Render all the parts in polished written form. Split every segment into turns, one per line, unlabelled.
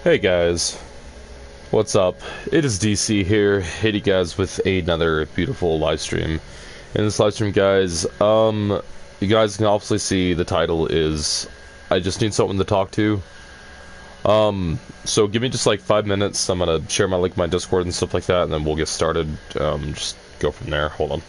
Hey guys, what's up? It is DC here, hitting you guys with another beautiful live stream. In this live stream, guys, you guys can obviously see the title is I just need someone to talk to. So give me just like 5 minutes. I'm gonna share my link, my Discord and stuff like that, and then we'll get started. Just go from there. Hold on.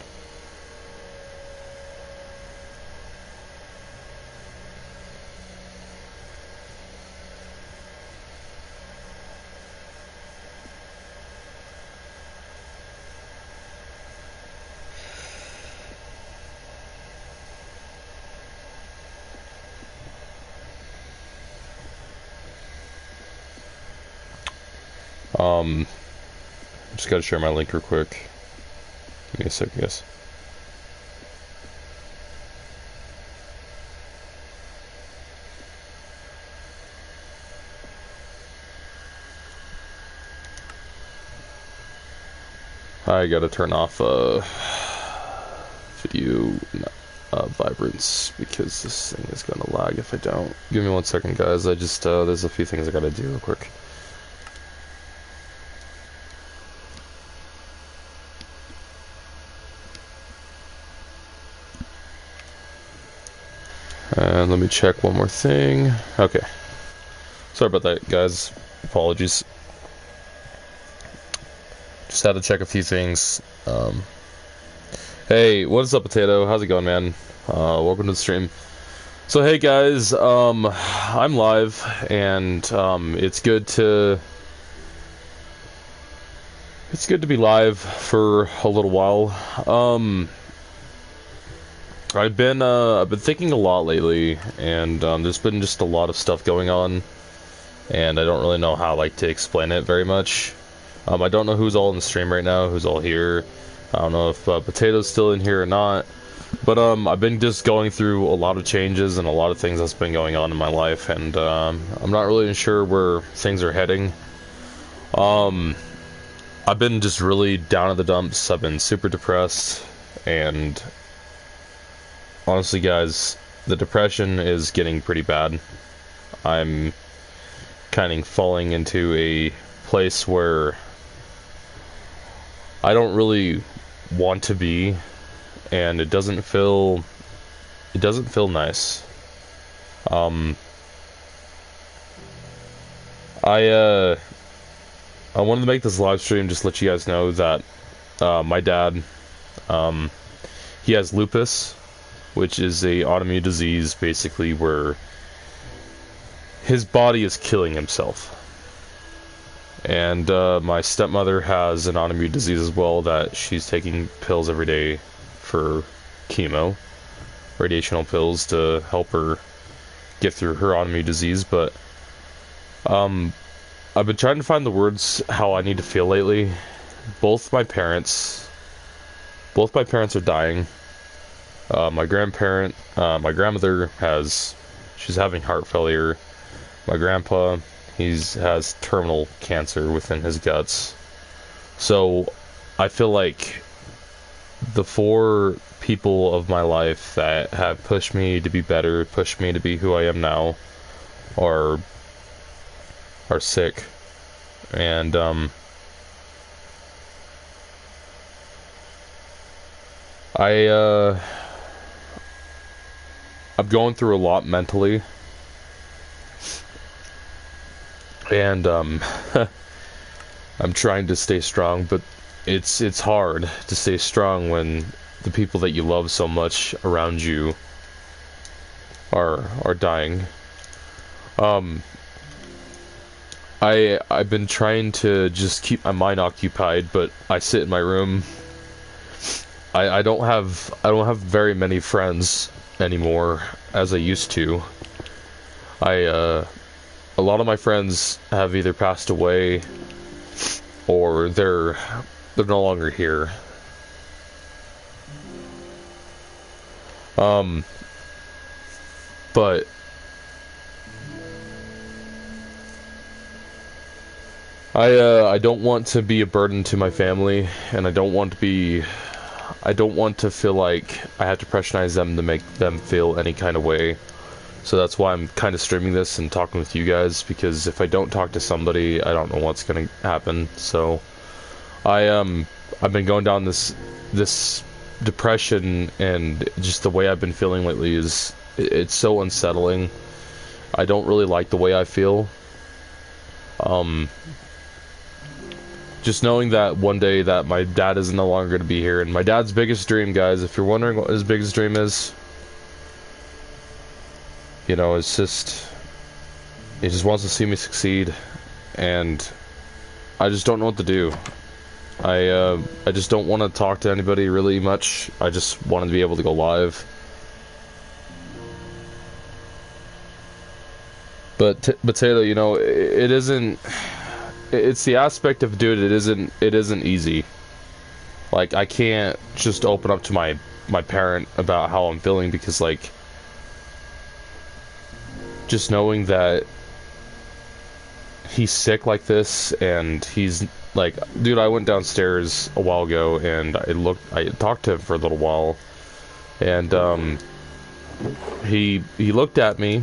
Just gotta share my link real quick. Give me a second, guys. I gotta turn off video vibrance because this thing is gonna lag if I don't. Give me 1 second, guys. I just there's a few things I gotta do real quick. And let me check one more thing. Okay. Sorry about that, guys. Apologies. Just had to check a few things. Hey, what is up, Potato? How's it going, man? Welcome to the stream. So, hey, guys. I'm live, and it's good to be live for a little while. I've been thinking a lot lately, and there's been just a lot of stuff going on, and I don't really know how to explain it very much. I don't know who's all in the stream right now, who's all here. I don't know if Potato's still in here or not, but I've been just going through a lot of changes and a lot of things that's been going on in my life, and I'm not really sure where things are heading. I've been just really down in the dumps. I've been super depressed, and honestly, guys, the depression is getting pretty bad. I'm kind of falling into a place where I don't really want to be, and it doesn't feel nice. I wanted to make this live stream just to let you guys know that my dad, he has lupus, which is a autoimmune disease, basically, where his body is killing himself. And my stepmother has an autoimmune disease as well, that she's taking pills every day for chemo, radiational pills to help her get through her autoimmune disease. But I've been trying to find the words how I need to feel lately. Both my parents are dying. My grandmother she's having heart failure. My grandpa, has terminal cancer within his guts. So I feel like the four people of my life that have pushed me to be better, pushed me to be who I am now, are sick. And I'm going through a lot mentally, and I'm trying to stay strong, but it's hard to stay strong when the people that you love so much around you are dying. I've been trying to just keep my mind occupied, but I sit in my room. I don't have very many friends anymore as I used to. A lot of my friends have either passed away or they're no longer here. But I don't want to be a burden to my family, and I don't want to feel like I have to pressurize them to make them feel any kind of way. So that's why I'm kind of streaming this and talking with you guys, because if I don't talk to somebody, I don't know what's gonna happen. So I've been going down this depression, and just the way I've been feeling lately is it's so unsettling. I don't really like the way I feel. Just knowing that one day that my dad is no longer going to be here, and my dad's biggest dream, guys, if you're wondering what his biggest dream is, you know, it's just, he just wants to see me succeed, and I just don't know what to do. I just don't want to talk to anybody really much. I just wanted to be able to go live. But Taylor, you know, it isn't. It's the aspect of, dude. It isn't easy. Like, I can't just open up to my parent about how I'm feeling, because, like, just knowing that he's sick like this, and he's like, dude, I went downstairs a while ago and I talked to him for a little while, and he looked at me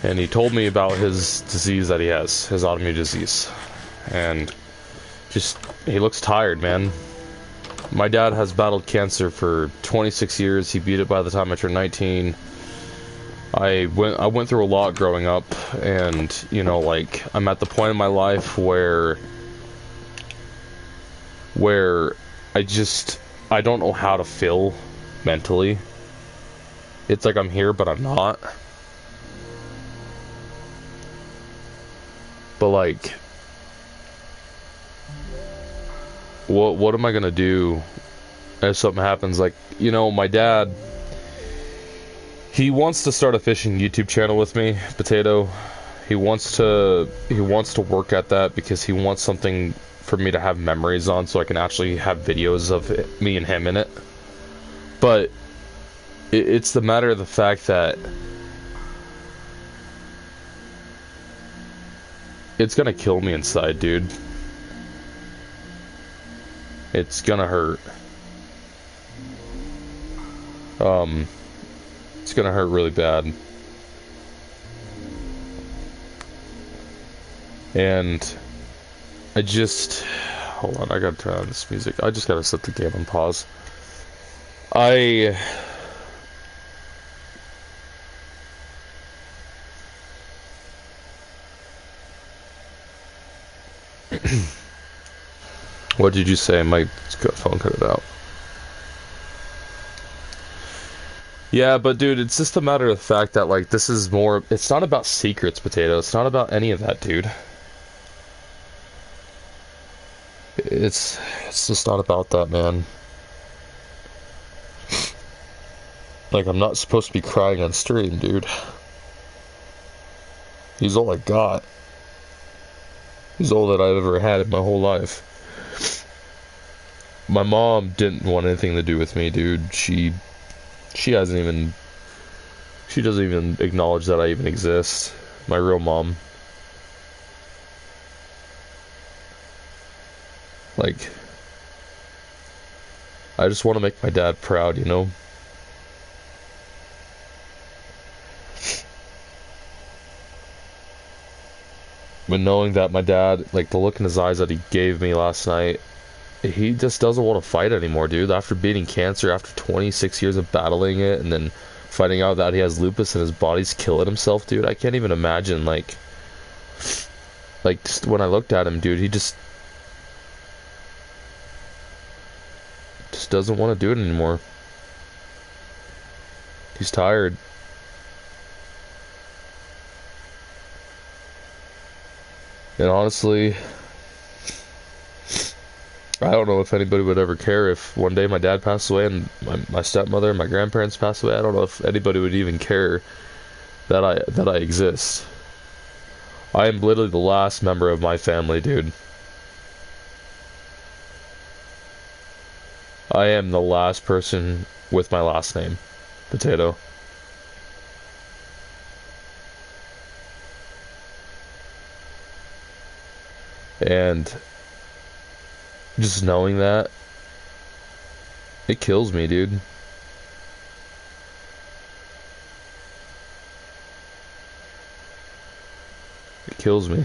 and he told me about his disease that he has, his autoimmune disease, and just, he looks tired, man. My dad has battled cancer for 26 years. He beat it by the time I turned 19. I went through a lot growing up, and, you know, like, I'm at the point in my life where I don't know how to feel mentally. It's like I'm here, but I'm not. But, like, what am I gonna do if something happens? Like, you know, my dad, he wants to start a fishing YouTube channel with me, Potato. He wants to work at that, because he wants something for me to have memories on, so I can actually have videos of me and him in it. But it's the matter of the fact that it's gonna kill me inside, dude. It's gonna hurt. It's gonna hurt really bad. And I just, hold on, I gotta turn on this music. I just gotta set the game on pause. What did you say? My phone cut it out. Yeah, but dude, it's just a matter of the fact that, like, this is more, it's not about secrets, Potato. It's not about any of that, dude. It's just not about that, man. Like, I'm not supposed to be crying on stream, dude. He's all I got. He's all that I've ever had in my whole life. My mom didn't want anything to do with me, dude. She doesn't even acknowledge that I even exist. My real mom. Like, I just want to make my dad proud, you know? But knowing that my dad, like, the look in his eyes that he gave me last night, he just doesn't want to fight anymore, dude. After beating cancer, after 26 years of battling it, and then finding out that he has lupus and his body's killing himself, dude, I can't even imagine, like, just when I looked at him, dude, he just doesn't want to do it anymore. He's tired. And honestly, I don't know if anybody would ever care if one day my dad passed away and my stepmother and my grandparents passed away. I don't know if anybody would even care that I exist. I am literally the last member of my family, dude. I am the last person with my last name, Potato. And just knowing that, it kills me, dude. kills me.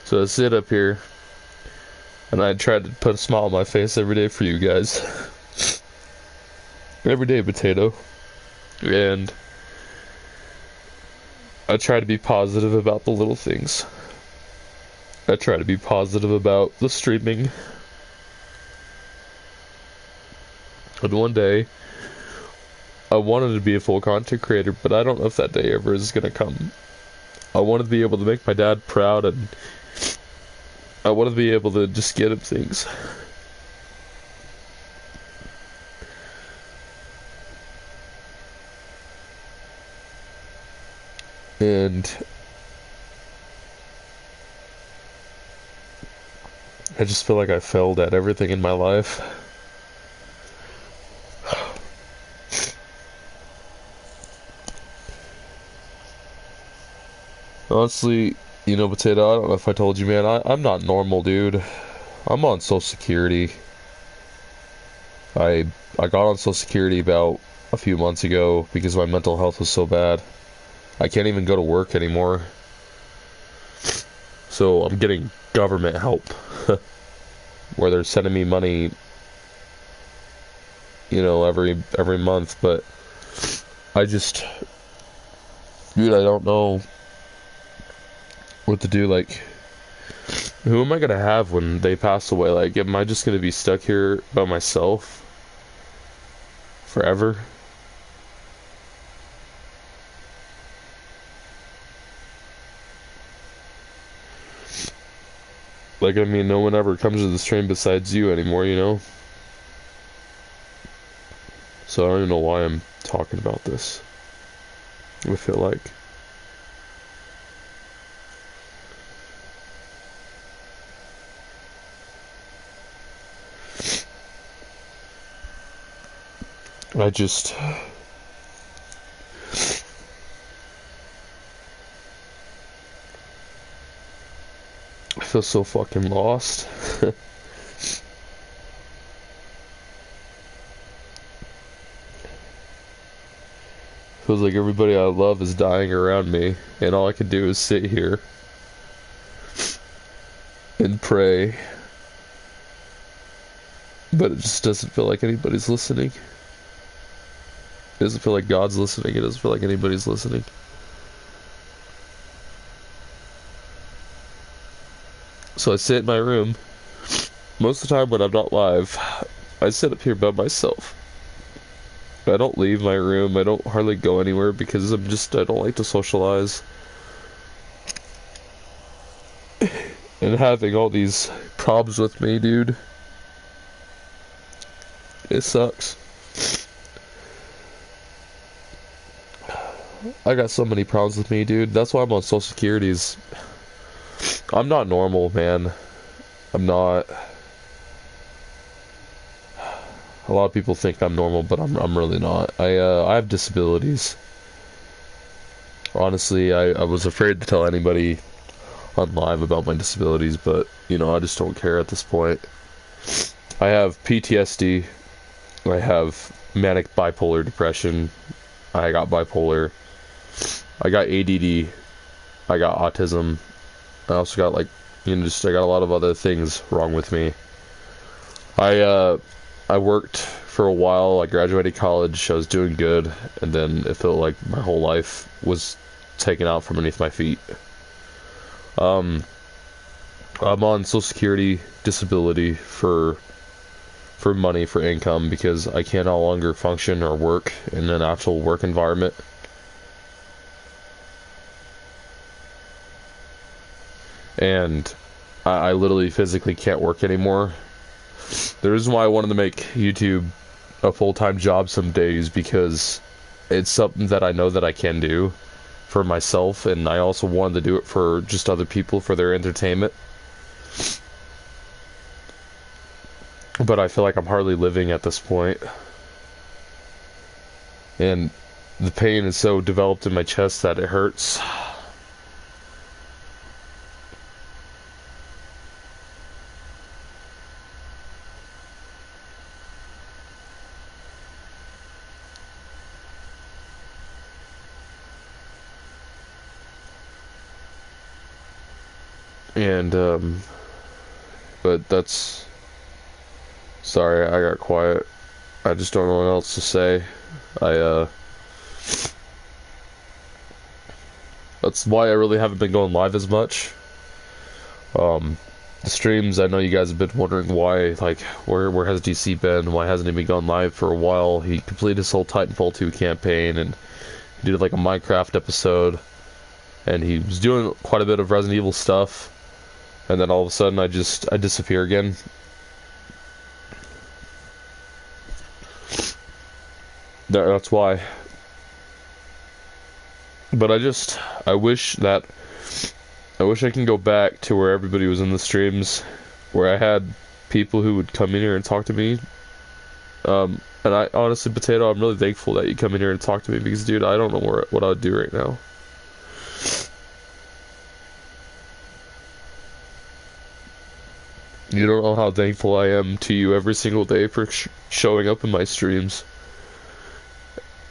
So I sit up here and I try to put a smile on my face every day for you guys. Every day, potato. And I try to be positive about the little things. I try to be positive about the streaming. And one day, I wanted to be a full content creator, but I don't know if that day ever is gonna come. I wanted to be able to make my dad proud, and I wanted to be able to just get him things. And I just feel like I failed at everything in my life. Honestly, you know, Potato, I don't know if I told you, man, I'm not normal, dude. I'm on Social Security. I got on Social Security about a few months ago because my mental health was so bad. I can't even go to work anymore. So I'm getting government help. Where they're sending me money, you know, every month, but I just, dude, I don't know what to do. Like, who am I gonna have when they pass away? Like, am I just gonna be stuck here by myself forever? Like, I mean, no one ever comes to this train besides you anymore, you know? So I don't even know why I'm talking about this. I feel like. I just... I feel so fucking lost. Feels like everybody I love is dying around me, and all I can do is sit here and pray. But it just doesn't feel like anybody's listening. It doesn't feel like God's listening. It doesn't feel like anybody's listening. So I sit in my room. Most of the time when I'm not live, I sit up here by myself. I don't leave my room. I don't hardly go anywhere because I don't like to socialize. And having all these problems with me, dude, it sucks. I got so many problems with me, dude. That's why I'm on Social Security's. I'm not normal, man. I'm not. A lot of people think I'm normal, but I'm really not. I have disabilities. Honestly, I was afraid to tell anybody on live about my disabilities, but you know, I just don't care at this point. I have PTSD. I have manic bipolar depression. I got bipolar. I got ADD. I got autism. I also got, like, you know, I got a lot of other things wrong with me. I worked for a while. I graduated college. I was doing good, and then it felt like my whole life was taken out from beneath my feet. I'm on Social Security disability for money, for income, because I can no longer function or work in an actual work environment. And I literally physically can't work anymore. The reason why I wanted to make YouTube a full-time job some days because it's something that I know that I can do for myself, and I also wanted to do it for just other people for their entertainment. But I feel like I'm hardly living at this point. And the pain is so developed in my chest that it hurts. And but that's, sorry, I got quiet. I just don't know what else to say. I That's why I really haven't been going live as much. The streams, I know you guys have been wondering why, like, where has DC been? Why hasn't he been going live for a while? He completed his whole Titanfall 2 campaign, and he did like a Minecraft episode, and he was doing quite a bit of Resident Evil stuff, and then all of a sudden I disappear again. That's why. But I wish I can go back to where everybody was in the streams, where I had people who would come in here and talk to me. And I honestly, Potato, I'm really thankful that you come in here and talk to me, because, dude, I don't know what I would do right now. You don't know how thankful I am to you every single day for showing up in my streams.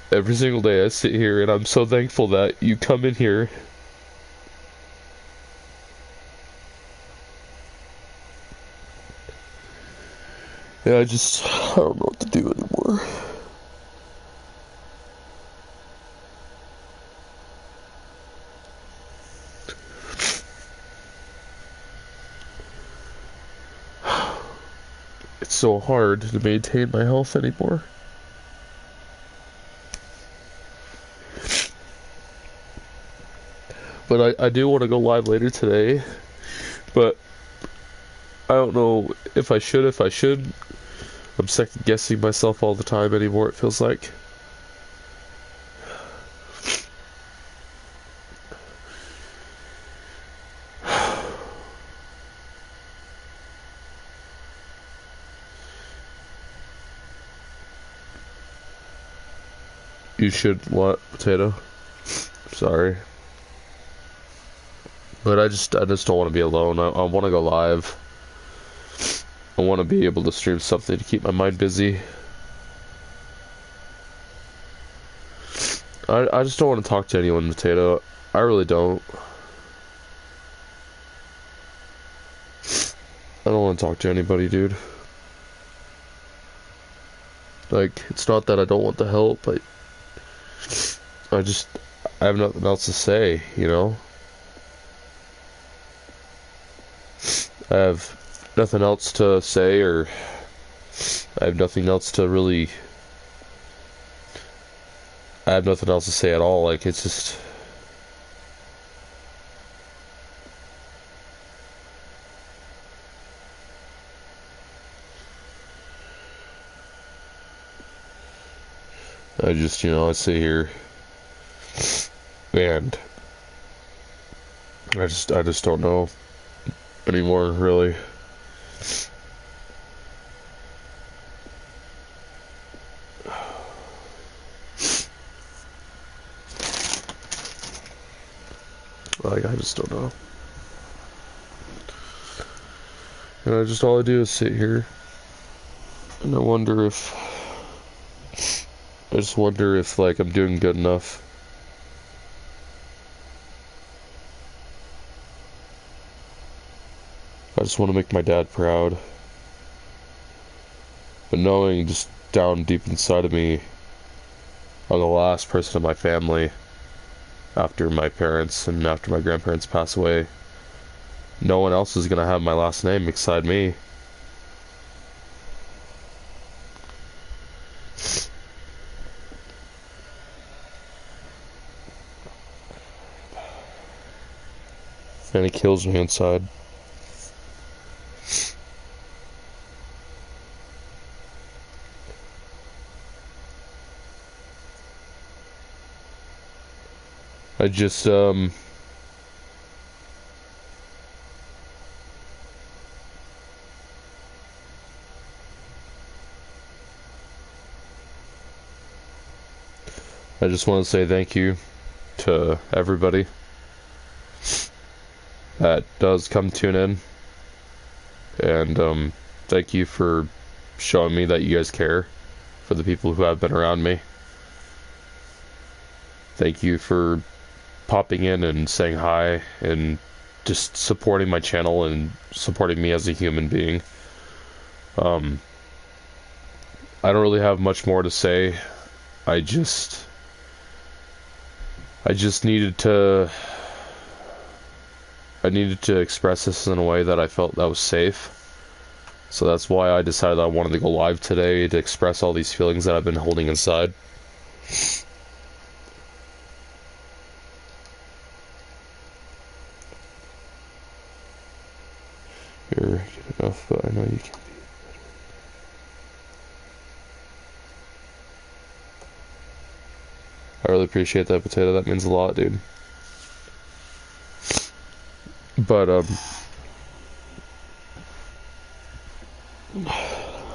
Every single day I sit here, and I'm so thankful that you come in here. Yeah, I don't know what to do anymore. It's so hard to maintain my health anymore. But I do want to go live later today, but I don't know if I should. I'm second guessing myself all the time anymore, it feels like. You should what, Potato? Sorry. But I just don't want to be alone. I want to go live. I want to be able to stream something to keep my mind busy. I just don't want to talk to anyone, Potato. I really don't. I don't want to talk to anybody, dude. Like, it's not that I don't want the help. I have nothing else to say, you know? I have nothing else to say, or I have nothing else to really... I have nothing else to say at all. Like, it's just... I sit here and I just don't know anymore, really. Like, I just don't know. And all I do is sit here and I just wonder if, like, I'm doing good enough. I just want to make my dad proud. But knowing just down deep inside of me, I'm the last person in my family after my parents and after my grandparents pass away. No one else is gonna have my last name beside me. And it kills me inside. I just want to say thank you to everybody that does come tune in, and thank you for showing me that you guys care for the people who have been around me. Thank you for popping in and saying hi and just supporting my channel and supporting me as a human being. I don't really have much more to say. I just needed to express this in a way that I felt that was safe. So that's why I decided I wanted to go live today, to express all these feelings that I've been holding inside. You're good enough, but I know you can be better. I really appreciate that, Potato. That means a lot, dude. But,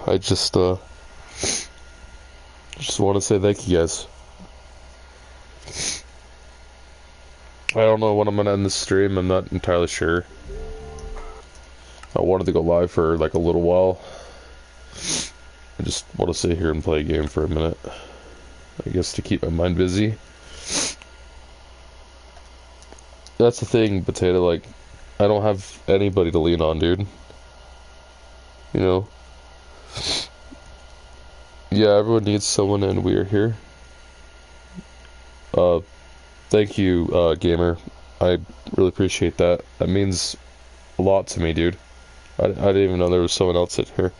I just want to say thank you guys. I don't know when I'm gonna end the stream. I'm not entirely sure. I wanted to go live for like a little while. I just want to sit here and play a game for a minute. I guess to keep my mind busy. That's the thing, Potato, like, I don't have anybody to lean on, dude. You know? Yeah, everyone needs someone, and we are here. Thank you, gamer. I really appreciate that. That means a lot to me, dude. I didn't even know there was someone else in here.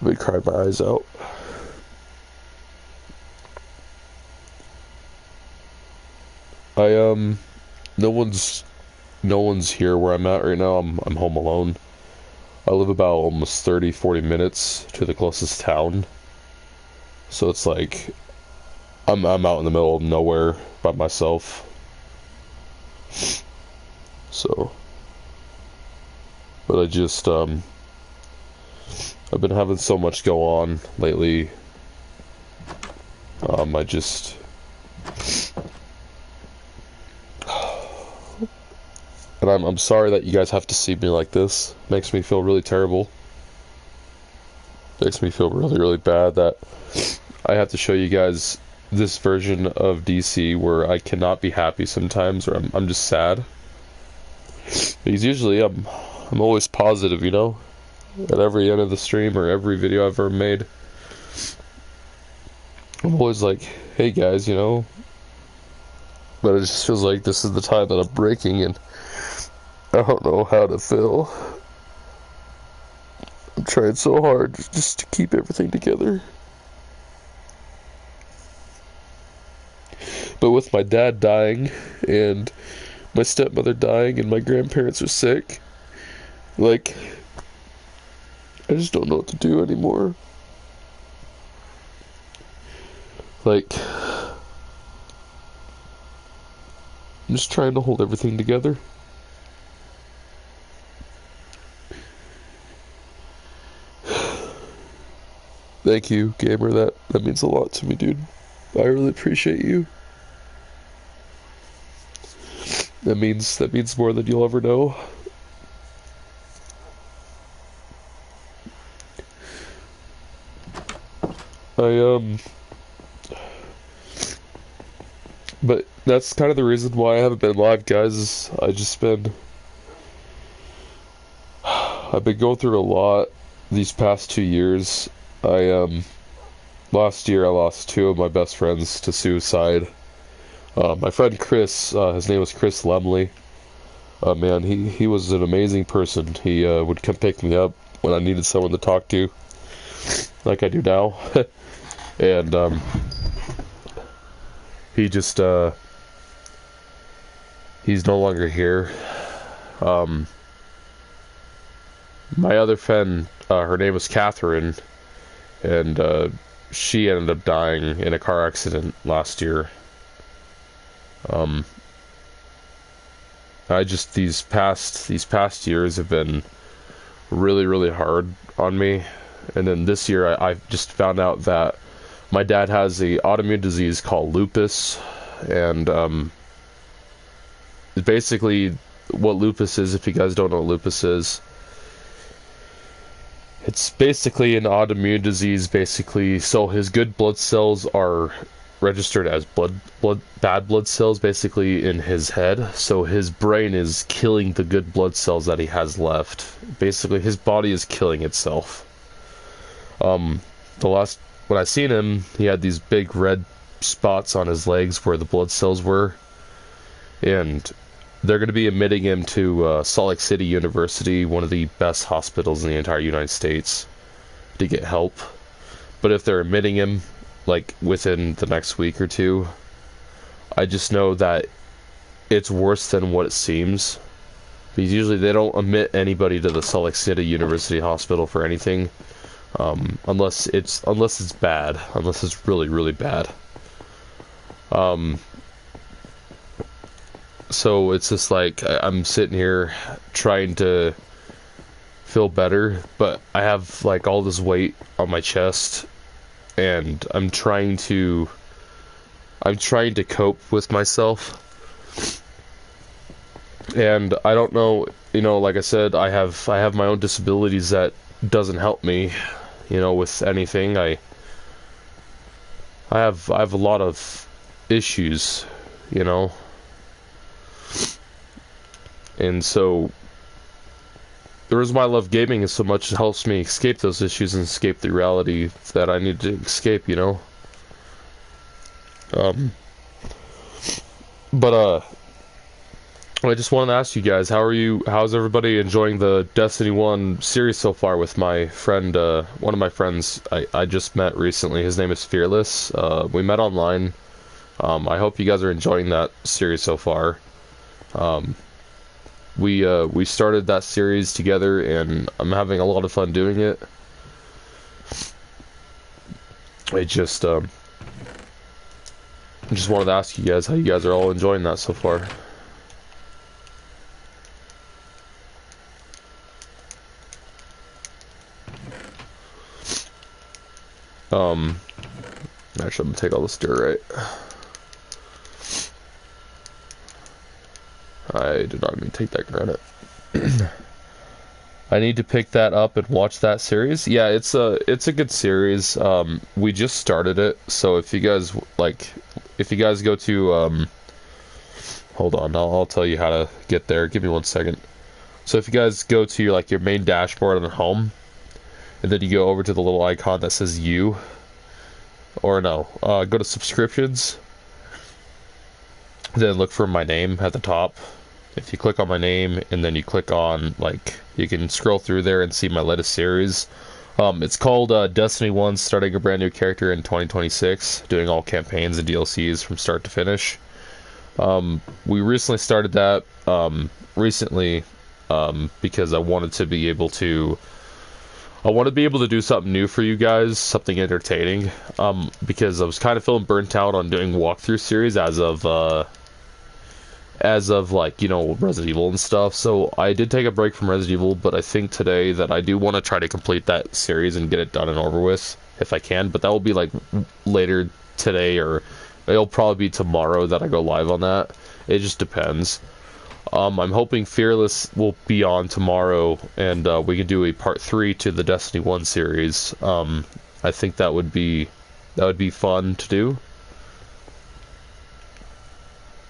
I cried my eyes out. No one's here where I'm at right now. I'm home alone. I live about almost 30-40 minutes to the closest town. So it's like I'm out in the middle of nowhere by myself. So, but I just I've been having so much go on lately. I just and I'm sorry that you guys have to see me like this. Makes me feel really terrible. Makes me feel really, really bad that I have to show you guys this version of DC where I cannot be happy sometimes, or I'm just sad. Because usually I'm always positive, you know? At every end of the stream or every video I've ever made, I'm always like, hey guys, you know? But it just feels like this is the time that I'm breaking, and I don't know how to feel. I'm trying so hard just to keep everything together. But with my dad dying, and my stepmother dying, and my grandparents are sick, like, I just don't know what to do anymore. Like, I'm just trying to hold everything together. Thank you, gamer. That means a lot to me, dude. I really appreciate you. That means more than you'll ever know. But that's kind of the reason why I haven't been live, guys. Is I've been going through a lot these past 2 years. Last year I lost 2 of my best friends to suicide. My friend Chris, his name was Chris Lemley. Man, he was an amazing person. He would come pick me up when I needed someone to talk to, like I do now. And he just he's no longer here. My other friend, her name was Catherine, and she ended up dying in a car accident last year. These past years have been really, really hard on me. And then this year I just found out that my dad has a autoimmune disease called lupus, and basically what lupus is, if you guys don't know what lupus is, it's basically an autoimmune disease, basically. So his good blood cells are registered as bad blood cells basically in his head. So his brain is killing the good blood cells that he has left. Basically, his body is killing itself. The last when I seen him, he had these big red spots on his legs where the blood cells were, and they're going to be admitting him to Salt Lake City University, one of the best hospitals in the entire United States, to get help. But if they're admitting him, like, within the next week or two, I just know that it's worse than what it seems. Because usually they don't admit anybody to the Salt Lake City University Hospital for anything, unless it's bad, unless it's really, really bad. So it's just like I'm sitting here trying to feel better, but I have like all this weight on my chest, and I'm trying to cope with myself. And I don't know, like I said, I have my own disabilities that doesn't help me, with anything. I have a lot of issues, and so the reason why I love gaming is so much it helps me escape those issues and escape the reality that I need to escape, But I just wanted to ask you guys, how's everybody enjoying the Destiny 1 series so far with my friend, one of my friends I just met recently. His name is Fearless. We met online. I hope you guys are enjoying that series so far. We started that series together, and I'm having a lot of fun doing it. I just wanted to ask you guys how you guys are all enjoying that so far. Actually, I'm gonna take all this dirt, right? I did not mean to take that granite. I need to pick that up and watch that series. Yeah, it's a good series. We just started it, so if you guys go to hold on, I'll tell you how to get there. Give me 1 second. So if you guys go to your main dashboard on home, and then you go over to the little icon that says you, or no, go to subscriptions, then look for my name at the top. If you click on my name and then you click on, you can scroll through there and see my latest series. It's called Destiny 1 Starting a Brand New Character in 2026, doing all campaigns and DLCs from start to finish. We recently started that because I wanted to be able to do something new for you guys, something entertaining, because I was kind of feeling burnt out on doing walkthrough series as of Resident Evil and stuff. So I did take a break from Resident Evil, but I think today that I do want to try to complete that series and get it done and over with if I can. But that will be later today, or it'll probably be tomorrow that I go live on that. It just depends. I'm hoping Fearless will be on tomorrow, and we can do a part 3 to the Destiny 1 series. I think that would be fun to do.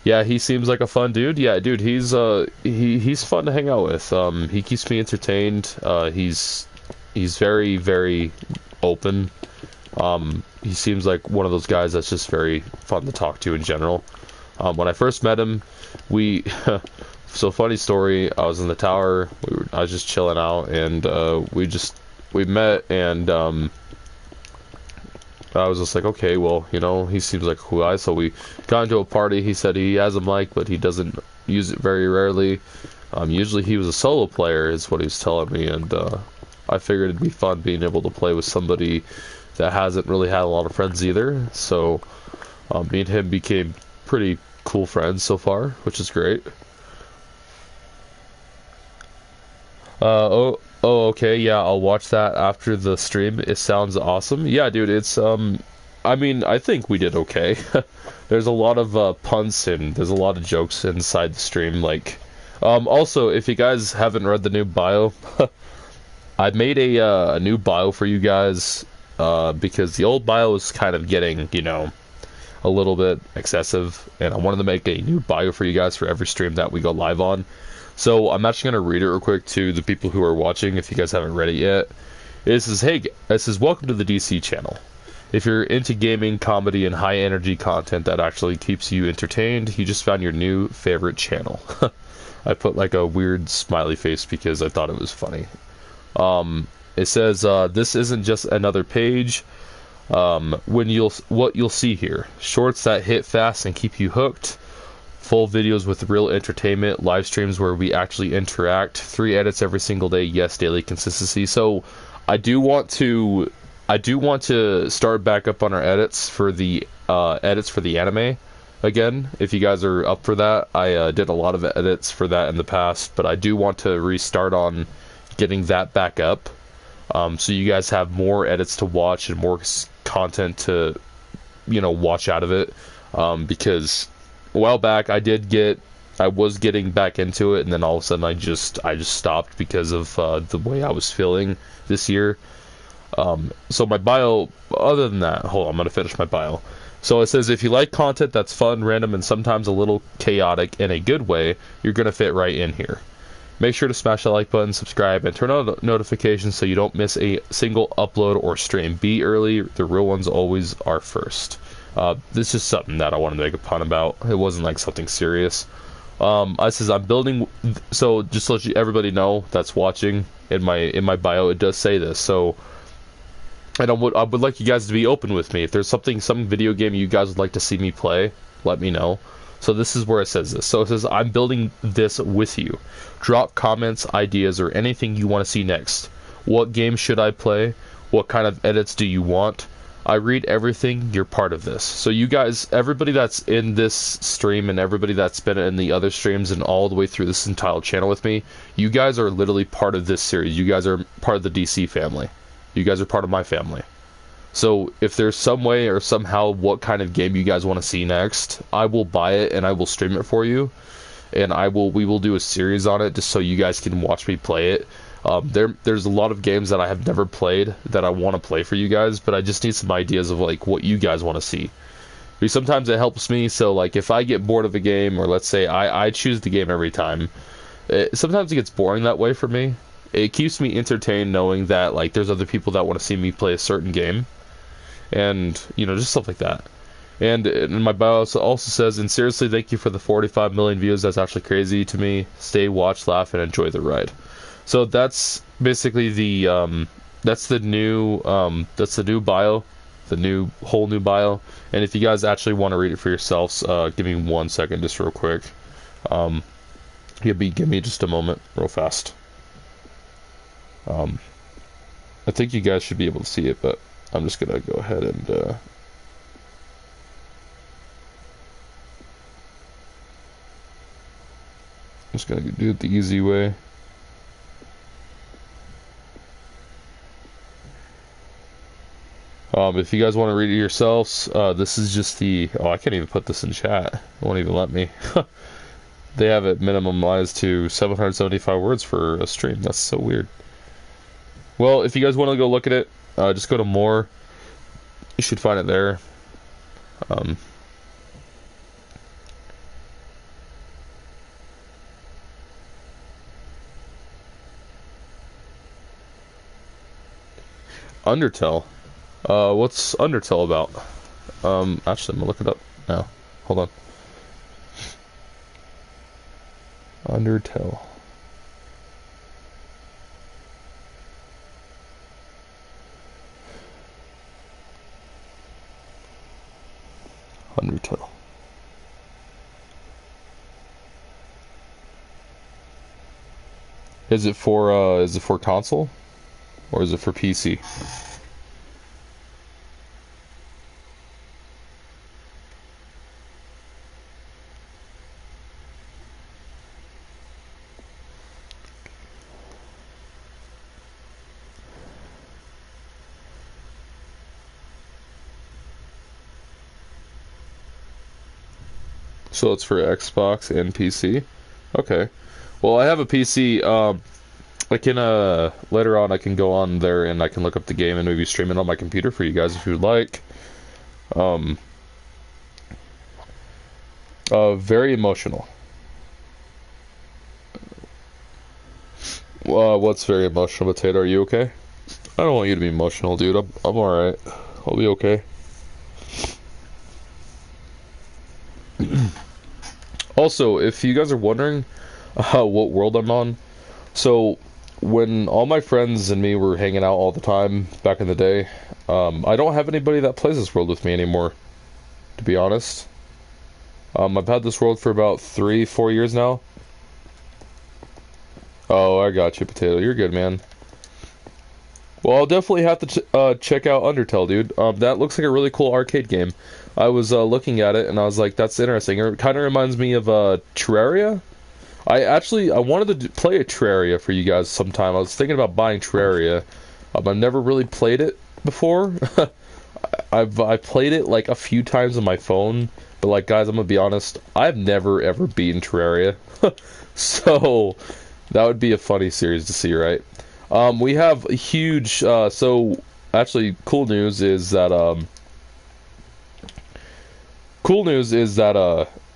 Yeah, he seems like a fun dude. Yeah, dude, he's fun to hang out with. He keeps me entertained. He's very, very open. He seems like one of those guys that's just very fun to talk to in general. When I first met him, so funny story, I was in the tower, I was just chilling out, and we met, and I was just like, okay, well, he seems like a cool guy. So we got into a party. He said he has a mic, but he doesn't use it very rarely. Usually he was a solo player, is what he was telling me, and I figured it'd be fun being able to play with somebody that hasn't really had a lot of friends either. So me and him became pretty cool friends so far, which is great. Okay, yeah, I'll watch that after the stream. It sounds awesome. Yeah, dude, it's, I mean, I think we did okay. There's a lot of, puns and there's a lot of jokes inside the stream, also, if you guys haven't read the new bio, I made a new bio for you guys, because the old bio was kind of getting, a little bit excessive, and I wanted to make a new bio for you guys for every stream that we go live on. So I'm actually going to read it real quick to the people who are watching if you guys haven't read it yet. It says, hey, it says, welcome to the DC channel. If you're into gaming, comedy, and high energy content that actually keeps you entertained, you just found your new favorite channel. I put like a weird smiley face because I thought it was funny. It says, this isn't just another page. What you'll see here. Shorts that hit fast and keep you hooked. Full videos with real entertainment. Live streams where we actually interact. 3 edits every single day. Yes, daily consistency. So I do want to start back up on our edits for the anime again. If you guys are up for that, I did a lot of edits for that in the past, but I do want to restart on getting that back up, so you guys have more edits to watch and more content to watch out of it, because a while back I was getting back into it, and then all of a sudden I just stopped because of the way I was feeling this year. So my bio, other than that, hold on, I'm going to finish my bio. So it says, if you like content that's fun, random, and sometimes a little chaotic in a good way, you're going to fit right in here. Make sure to smash that like button, subscribe, and turn on notifications so you don't miss a single upload or stream. Be early, the real ones always are first. This is something that I wanted to make a pun about. It wasn't like something serious. I says, I'm building, so just to let everybody know that's watching, in my bio, it does say this, so... And I would like you guys to be open with me. If there's some video game you guys would like to see me play, let me know. So this is where it says this. So it says, I'm building this with you. Drop comments, ideas, or anything you want to see next. What game should I play? What kind of edits do you want? I read everything. You're part of this. So you guys, everybody that's in this stream and everybody that's been in the other streams and all the way through this entire channel with me, you guys are literally part of this series. You guys are part of the DC family. You guys are part of my family. So if there's some way or somehow what kind of game you guys want to see next, I will buy it and I will stream it for you. And we will do a series on it just so you guys can watch me play it. There's a lot of games that I have never played that I want to play for you guys, but I just need some ideas of like what you guys want to see. Because sometimes it helps me, so like if I get bored of a game, or let's say I choose the game every time, sometimes it gets boring that way for me. It keeps me entertained knowing that like there's other people that want to see me play a certain game, and just stuff like that. And my bio also says, and seriously, thank you for the 45 million views. That's actually crazy to me. Stay, watch, laugh, and enjoy the ride. So that's basically the that's the new bio, the whole new bio. And if you guys actually want to read it for yourselves, give me 1 second, just real quick. Give me just a moment, real fast. I think you guys should be able to see it, but I'm just gonna go ahead and I'm just gonna do it the easy way. If you guys want to read it yourselves, this is just the... Oh, I can't even put this in chat. It won't even let me. They have it minimalized to 775 words for a stream. That's so weird. Well, if you guys want to go look at it, just go to more. You should find it there. Undertale. What's Undertale about? Actually, I'm gonna look it up now. Hold on. Undertale. Undertale. Is it for console? Or is it for PC? So it's for Xbox and PC? Okay. Well, I have a PC. I can, later on I can go on there and I can look up the game and maybe stream it on my computer for you guys if you'd like. Very emotional. What's very emotional, Potato? Are you okay? I don't want you to be emotional, dude. I'm alright. I'll be okay. Also, if you guys are wondering what world I'm on, so when all my friends and me were hanging out all the time back in the day, I don't have anybody that plays this world with me anymore, to be honest. I've had this world for about 3-4 years now. Oh, I got you, Potato. You're good, man. Well, I'll definitely have to check out Undertale, dude. That looks like a really cool arcade game. I was looking at it and I was like, that's interesting. It kind of reminds me of Terraria. I wanted to play a Terraria for you guys sometime. I was thinking about buying Terraria. I've never really played it before. I played it like a few times on my phone, but like guys, I'm gonna be honest, I've never ever beaten Terraria. So that would be a funny series to see, right? We have a huge so actually cool news is that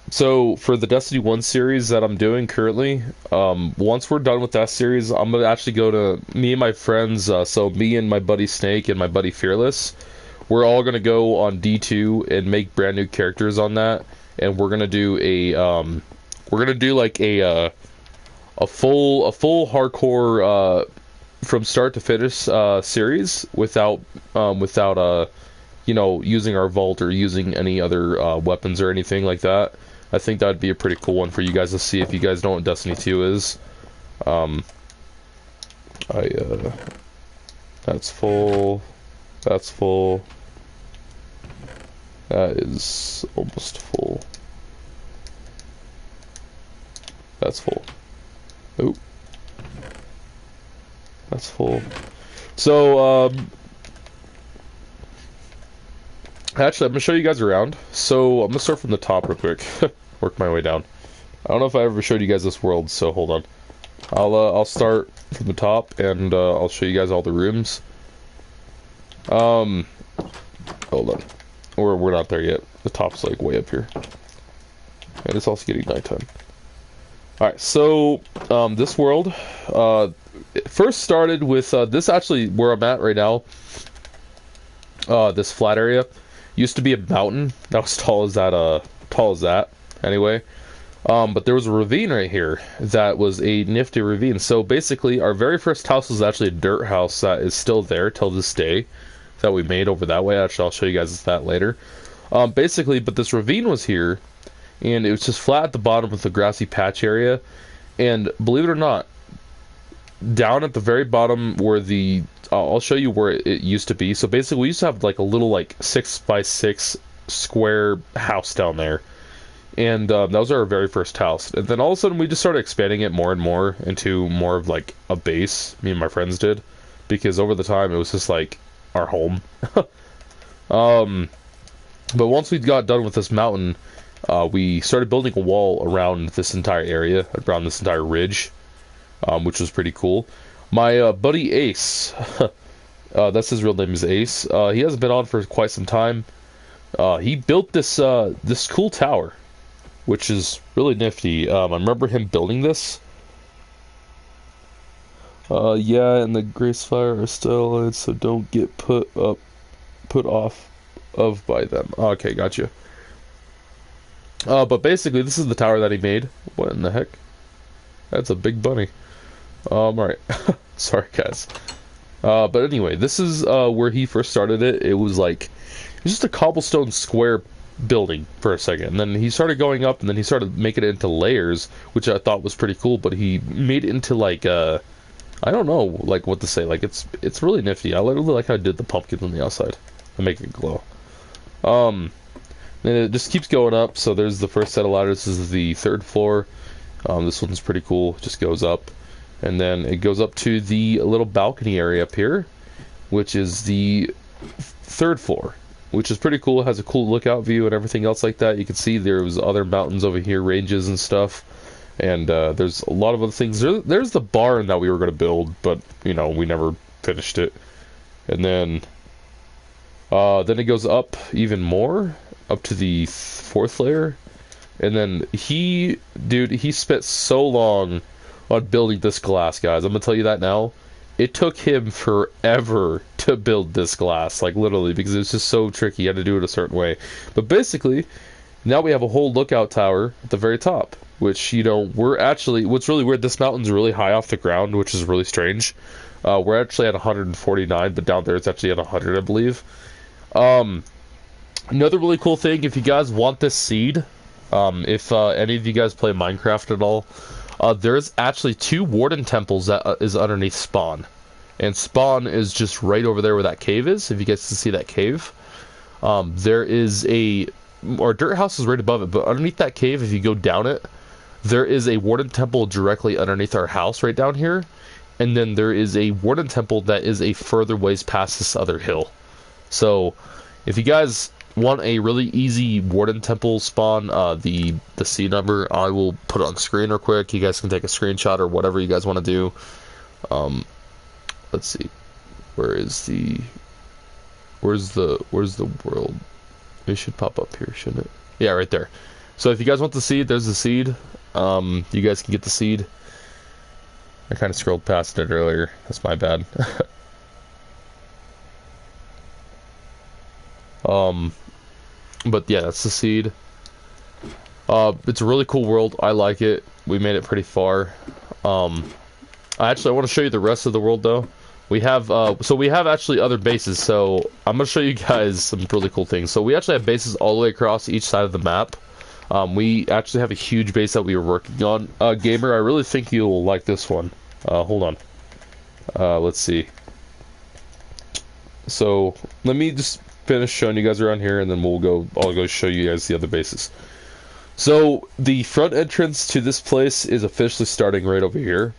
so for the Destiny 1 series that I'm doing currently, once we're done with that series, I'm gonna actually go to me and my friends, so me and my buddy Snake and my buddy Fearless, we're all gonna go on D2 and make brand new characters on that, and we're gonna do like a full hardcore from start to finish series without using our vault or using any other weapons or anything like that. I think that'd be a pretty cool one for you guys to see if you guys know what Destiny 2 is. That's full. That's full. That is almost full. That's full. Oop. That's full. So, actually, I'm gonna show you guys around. So, I'm gonna start from the top real quick. Work my way down. I don't know if I ever showed you guys this world, so hold on. I'll start from the top, and I'll show you guys all the rooms. Hold on. We're not there yet. The top's like way up here. And it's also getting nighttime. Alright, so, this world, it first started with, this actually, where I'm at right now, this flat area, used to be a mountain, not as tall as that, anyway, but there was a ravine right here, that was a nifty ravine. So basically, our very first house was actually a dirt house that is still there till this day, that we made over that way. Actually, I'll show you guys that later. Basically, but this ravine was here, and it was just flat at the bottom with a grassy patch area, and believe it or not, down at the very bottom where I'll show you where it used to be. So basically, we used to have like a little like 6x6 square house down there, and that was our very first house. And then all of a sudden, we just started expanding it more and more into more of like a base. Me and my friends did, because over the time it was just like our home. But once we got done with this mountain, we started building a wall around this entire area, around this entire ridge, which was pretty cool. My buddy Ace, that's his real name, is Ace. He hasn't been on for quite some time. He built this cool tower, which is really nifty. I remember him building this. Yeah, and the Gracefire are still on it, so don't get put off of by them. Okay, gotcha. But basically, this is the tower that he made. What in the heck? That's a big bunny. Alright. Sorry, guys. But anyway, this is where he first started it. It was just a cobblestone square building for a second. And then he started going up, and then he started making it into layers, which I thought was pretty cool. But he made it into I don't know, what to say. It's really nifty. I really like how I did the pumpkins on the outside. I make it glow. Then it just keeps going up. So there's the first set of ladders. This is the third floor. This one's pretty cool. It just goes up, and then it goes up to the little balcony area up here, which is the third floor, which is pretty cool. It has a cool lookout view and everything else like that. You can see there's other mountains over here, ranges and stuff, and there's a lot of other things. There's the barn that we were going to build, but we never finished it. And then it goes up even more, up to the fourth layer, And then dude, he spent so long on building this glass, guys. I'm gonna tell you that now. It took him forever to build this glass, like literally, because it was just so tricky. You had to do it a certain way. But basically, now we have a whole lookout tower at the very top, which, you know, we're actually, what's really weird, this mountain's really high off the ground, which is really strange. We're actually at 149, but down there it's actually at 100, I believe. Another really cool thing, if you guys want this seed, if any of you guys play Minecraft at all, there's actually 2 warden temples that is underneath spawn. And spawn is just right over there where that cave is, if you guys can see that cave. There is our dirt house is right above it, but underneath that cave, if you go down it, there is a warden temple directly underneath our house right down here. And then there is a warden temple that is a further ways past this other hill. So, if you guys want a really easy warden temple spawn, the seed number, I will put it on screen real quick. You guys can take a screenshot or whatever you guys want to do. Let's see. Where's the world? It should pop up here, shouldn't it? Yeah, right there. So if you guys want the seed, there's the seed. You guys can get the seed. I kind of scrolled past it earlier. That's my bad. But yeah, that's the seed. It's a really cool world. I like it. We made it pretty far. I want to show you the rest of the world though. We have actually other bases. So I'm gonna show you guys some really cool things. So we actually have bases all the way across each side of the map. We actually have a huge base that we were working on. Gamer, I really think you'll like this one. Hold on. Let's see. So let me just finish showing you guys around here, and then I'll go show you guys the other bases. So the front entrance to this place is officially starting right over here.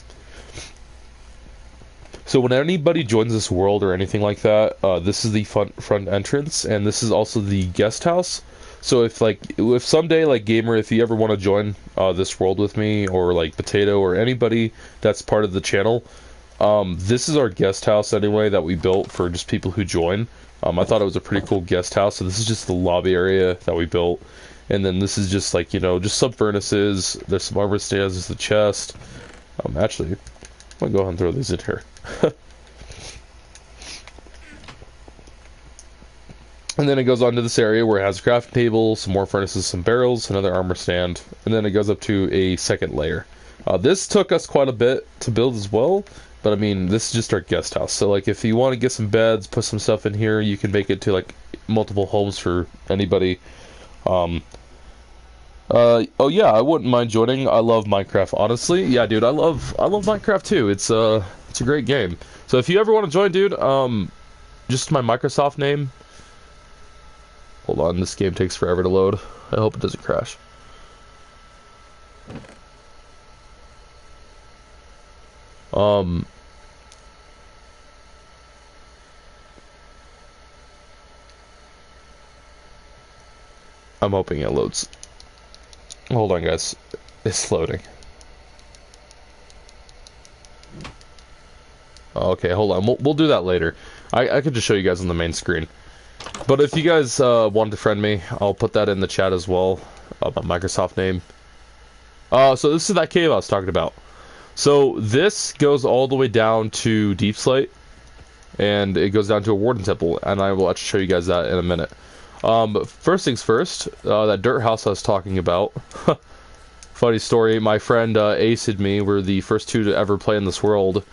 So when anybody joins this world or anything like that, this is the front entrance, and this is also the guest house. So if someday, like Gamer, if you ever want to join this world with me, or like Potato, or anybody that's part of the channel, this is our guest house anyway that we built for just people who join. I thought it was a pretty cool guest house. So this is just the lobby area that we built, and then this is just like, you know, just some furnaces. There's some armor stands. There's the chest. Actually, I'm gonna go ahead and throw these in here. And then it goes on to this area where it has a crafting table, some more furnaces, some barrels, another armor stand, and then it goes up to a second layer. This took us quite a bit to build as well, but I mean, this is just our guest house. So like, if you want to get some beds, put some stuff in here, you can make it to like multiple homes for anybody. Oh yeah, I wouldn't mind joining. I love Minecraft, honestly. Yeah, dude, I love Minecraft too. It's a great game. So if you ever want to join, dude, just my Microsoft name. Hold on, this game takes forever to load. I hope it doesn't crash. I'm hoping it loads. Hold on, guys. It's loading. Okay, hold on. We'll do that later. I could just show you guys on the main screen. But if you guys want to friend me, I'll put that in the chat as well. My Microsoft name. So this is that cave I was talking about. So this goes all the way down to Deep Slate, and it goes down to a Warden Temple, and I will actually show you guys that in a minute. But first things first, that dirt house I was talking about. Funny story, my friend Ace and me were the first 2 to ever play in this world.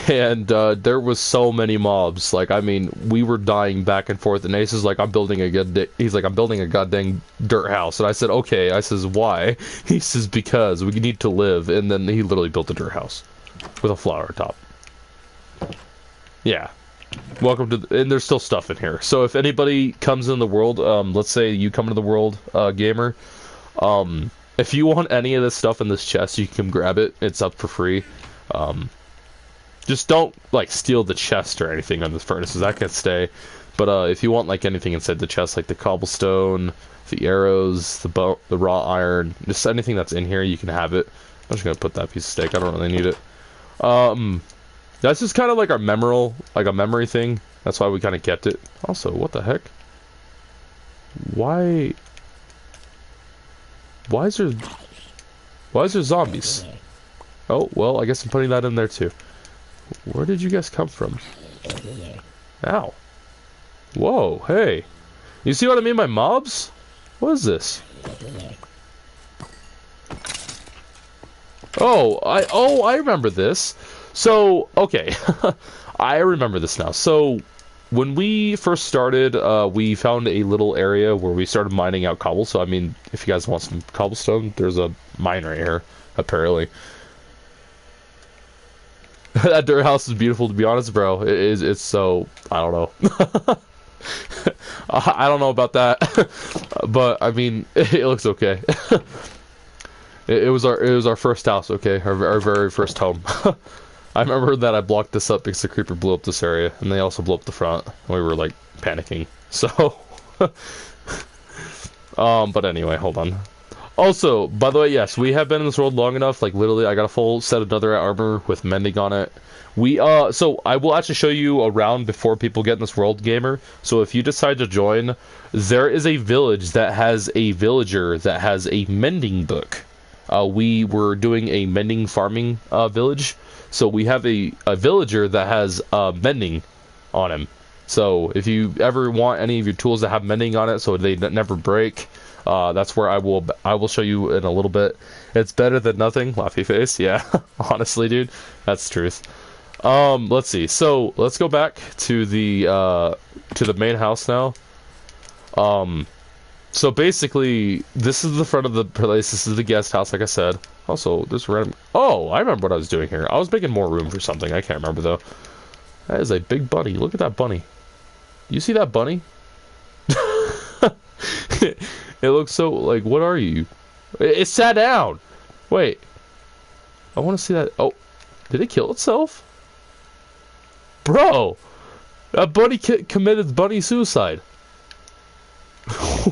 And there was so many mobs. Like, I mean, we were dying back and forth. And Ace is like, I'm building a goddamn dirt house. And I said, okay. I says, why? He says, because we need to live. And then he literally built a dirt house with a flower top. Yeah. Welcome to. And there's still stuff in here. So if anybody comes in the world, let's say you come into the world, Gamer. If you want any of this stuff in this chest, you can come grab it. It's up for free. Just don't, like, steal the chest or anything on the furnaces. That can stay. But if you want, like, anything inside the chest, like the cobblestone, the arrows, the raw iron, just anything that's in here, you can have it. I'm just gonna put that piece of steak. I don't really need it. That's just kind of like our memory thing. That's why we kind of kept it. Also, what the heck? Why? Why is there zombies? Oh, well, I guess I'm putting that in there too. Where did you guys come from? Ow. Whoa, hey. You see what I mean by mobs? What is this? Oh, I remember this. So, okay. I remember this now. So, when we first started, we found a little area where we started mining out cobble. So, I mean, if you guys want some cobblestone, there's a mine right here, apparently. That dirt house is beautiful, to be honest, bro. It's so, I don't know. I don't know about that, but I mean, it looks okay. It was our first house, okay, our very first home. I remember that I blocked this up because the creeper blew up this area, and they also blew up the front. And we were like panicking. So, but anyway, hold on. Also, by the way, yes, we have been in this world long enough. Like literally, I got a full set of netherite armor with mending on it. So I will actually show you around before people get in this world, gamer. So if you decide to join, there is a village that has a villager that has a mending book. We were doing a mending farming village, so we have a villager that has mending on him. So if you ever want any of your tools that have mending on it, so they never break, that's where I will show you in a little bit. It's better than nothing, laughy face. Yeah, honestly, dude, that's the truth. Let's see. So let's go back to the main house now. So basically, this is the front of the place. This is the guest house, like I said. Also, there's random. Oh, I remember what I was doing here. I was making more room for something. I can't remember though. That is a big bunny. Look at that bunny. You see that bunny? It looks so like. What are you? It sat down. Wait. I want to see that. Oh, did it kill itself? Bro, that bunny committed bunny suicide.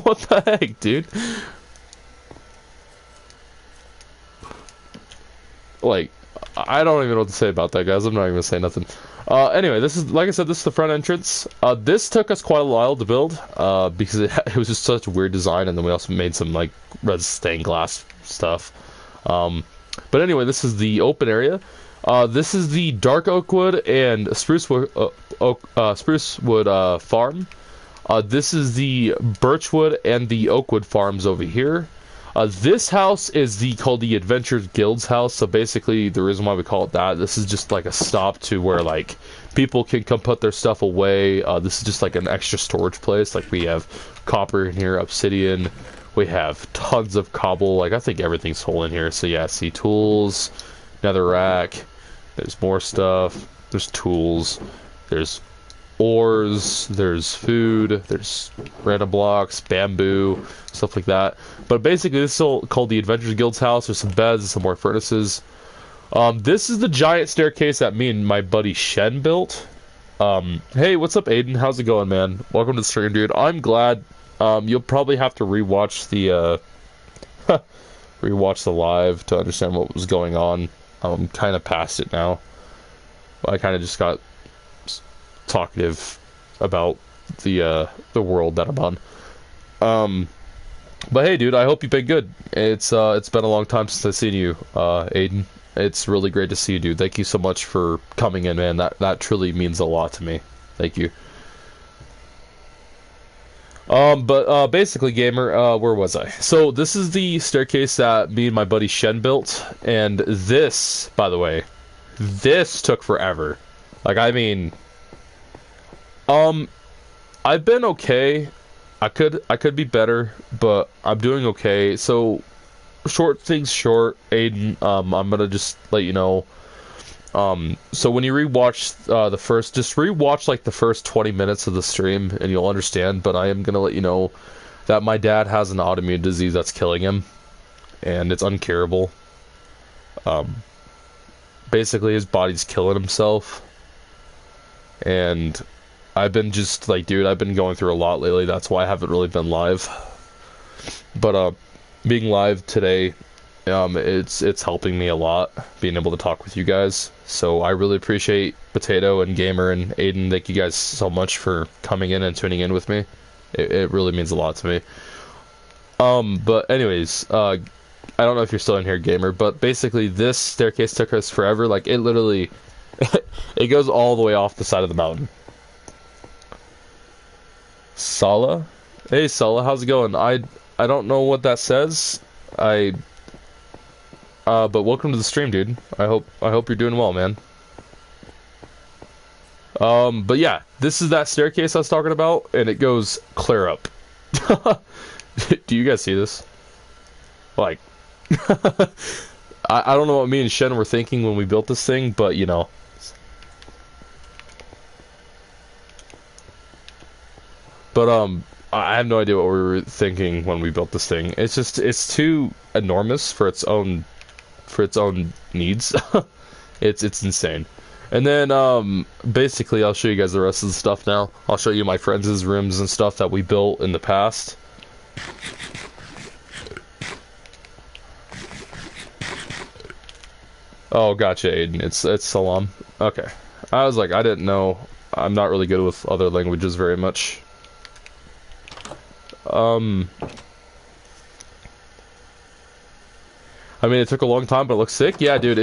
What the heck, dude? Like, I don't even know what to say about that, guys. I'm not even gonna say nothing. Anyway, this is, like I said, this is the front entrance. This took us quite a while to build, because it was just such a weird design, and then we also made some, like, red stained glass stuff. But anyway, this is the open area. This is the dark oakwood and sprucewood farm. This is the birchwood and the oakwood farms over here. This house is called the Adventurers Guild's house. So basically, the reason why we call it that, this is just like a stop to where like people can come put their stuff away. This is just like an extra storage place. Like we have copper in here, obsidian. We have tons of cobble. Like I think everything's full in here. So yeah, see tools, nether rack. There's more stuff. There's tools. There's ores, there's food, there's random blocks, bamboo, stuff like that. But basically, this is all called the Adventurers Guild's house. There's some beds, some more furnaces. This is the giant staircase that me and my buddy Shen built. Hey, what's up, Aiden? How's it going, man? Welcome to the stream, dude. I'm glad. You'll probably have to rewatch the rewatch the live to understand what was going on. I'm kind of past it now. I kind of just got talkative about the world that I'm on. But hey, dude, I hope you've been good. It's been a long time since I've seen you, Aiden. It's really great to see you, dude. Thank you so much for coming in, man. That truly means a lot to me. Thank you. But basically, gamer, where was I? So this is the staircase that me and my buddy Shen built, and this, by the way, this took forever. Like, I mean, I've been okay. I could be better, but I'm doing okay. So, short things short, Aiden. I'm gonna just let you know. So when you rewatch just rewatch like the first 20 minutes of the stream, and you'll understand. But I am gonna let you know that my dad has an autoimmune disease that's killing him, and it's uncurable. Basically, his body's killing himself, and I've been just like, dude, I've been going through a lot lately. That's why I haven't really been live. But being live today, it's helping me a lot, being able to talk with you guys. So I really appreciate Potato and Gamer and Aiden. Thank you guys so much for coming in and tuning in with me. It really means a lot to me. But anyways, I don't know if you're still in here, gamer, but basically this staircase took us forever. Like, it literally, it goes all the way off the side of the mountain. Sala? Hey, Sala, how's it going? I don't know what that says. But welcome to the stream, dude. I hope you're doing well, man. But yeah, this is that staircase I was talking about, and it goes clear up. Do you guys see this? Like, I don't know what me and Shen were thinking when we built this thing, but you know. But I have no idea what we were thinking when we built this thing. It's too enormous for its own needs. It's insane. And then basically I'll show you guys the rest of the stuff now. I'll show you my friends' rooms and stuff that we built in the past. Oh, gotcha, Aiden. It's Salam. Okay. I was like, I didn't know. I'm not really good with other languages very much. I mean, it took a long time, but it looks sick. Yeah, dude,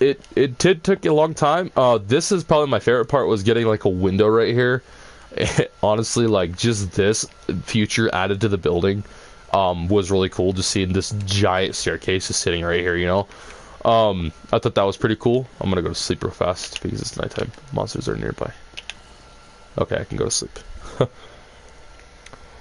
it did take a long time. This is probably my favorite part, was getting like a window right here. Honestly, like, just this feature added to the building was really cool. Just seeing this giant staircase just sitting right here, you know. I thought that was pretty cool. I'm gonna go to sleep real fast because it's nighttime. Monsters are nearby. Okay, I can go to sleep.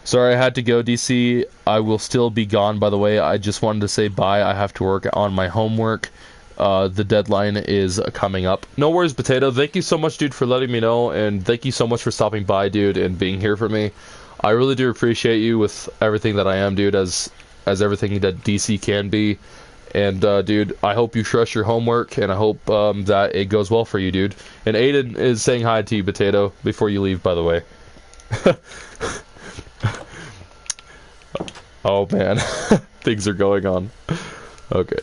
Sorry I had to go, DC. I will still be gone, by the way. I just wanted to say bye. I have to work on my homework. The deadline is coming up. No worries, Potato. Thank you so much, dude, for letting me know, and thank you so much for stopping by, dude, and being here for me. I really do appreciate you with everything that I am, dude, as everything that DC can be. And, dude, I hope you crush your homework, and I hope that it goes well for you, dude. And Aiden is saying hi to you, Potato, before you leave, by the way. Oh, man. Things are going on. Okay.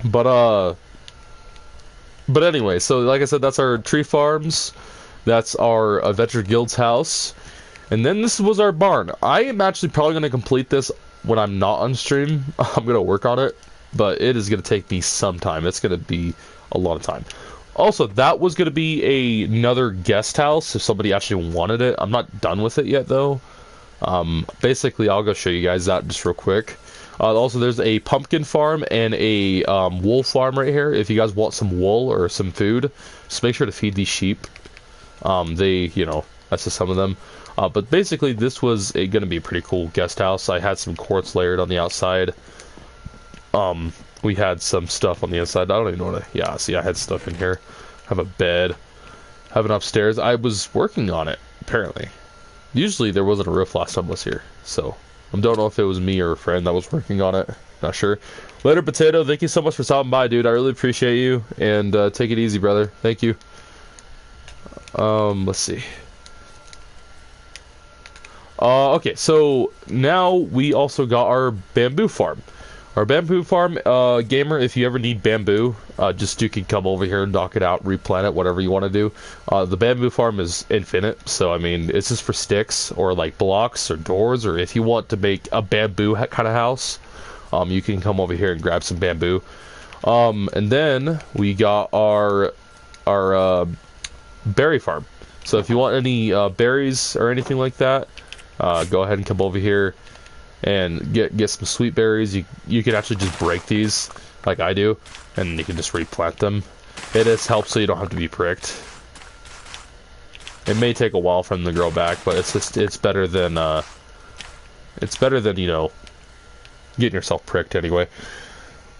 But anyway, so like I said, that's our tree farms. That's our Adventure Guild's house. And then this was our barn. I am actually probably going to complete this when I'm not on stream. I'm going to work on it, but it is going to take me some time. It's going to be a lot of time. Also, that was going to be another guest house if somebody actually wanted it. I'm not done with it yet, though. Basically, I'll go show you guys that just real quick. Also, there's a pumpkin farm and a wool farm right here. If you guys want some wool or some food, just make sure to feed these sheep. You know, that's just some of them. But basically, this was going to be a pretty cool guest house. I had some quartz layered on the outside. We had some stuff on the inside. I don't even know what yeah, see, I had stuff in here. Have a bed. Have an upstairs. I was working on it, apparently. Usually there wasn't a roof last time I was here, so I don't know if it was me or a friend that was working on it. Not sure. Later, Potato. Thank you so much for stopping by, dude. I really appreciate you, and take it easy, brother. Thank you. Let's see. Okay, so now we also got our bamboo farm. Our bamboo farm, gamer, if you ever need bamboo, you can come over here and knock it out, replant it, whatever you want to do. The bamboo farm is infinite, so I mean, it's just for sticks, or like blocks, or doors, or if you want to make a bamboo kind of house, you can come over here and grab some bamboo. And then we got our berry farm. So if you want any berries or anything like that, go ahead and come over here and get some sweet berries. You can actually just break these like I do, and you can just replant them. It just helps so you don't have to be pricked. It may take a while for them to grow back, but it's better than you know, getting yourself pricked anyway.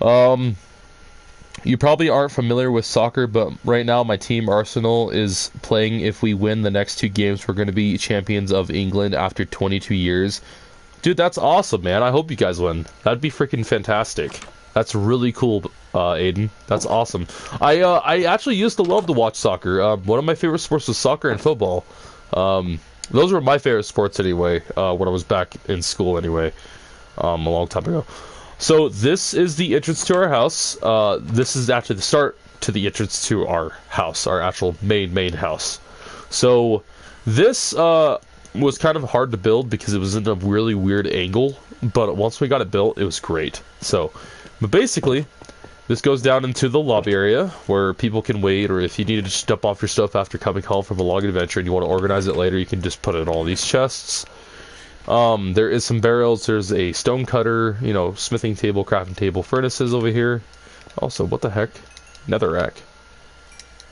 You probably aren't familiar with soccer, but right now my team Arsenal is playing. If we win the next 2 games, we're going to be champions of England after 22 years. Dude, that's awesome, man. I hope you guys win. That'd be freaking fantastic. That's really cool, Aiden. That's awesome. I actually used to love to watch soccer. One of my favorite sports was soccer and football. Those were my favorite sports anyway, when I was back in school anyway, a long time ago. So this is the entrance to our house. This is actually the start to the entrance to our house, our actual main house. So this was kind of hard to build because it was in a really weird angle, but once we got it built, it was great. So, but basically, this goes down into the lobby area where people can wait, or if you need to just dump off your stuff after coming home from a long adventure and you want to organize it later, you can just put it in all these chests. There is some barrels, there's a stone cutter, you know, smithing table, crafting table, furnaces over here. Also, what the heck? Netherrack.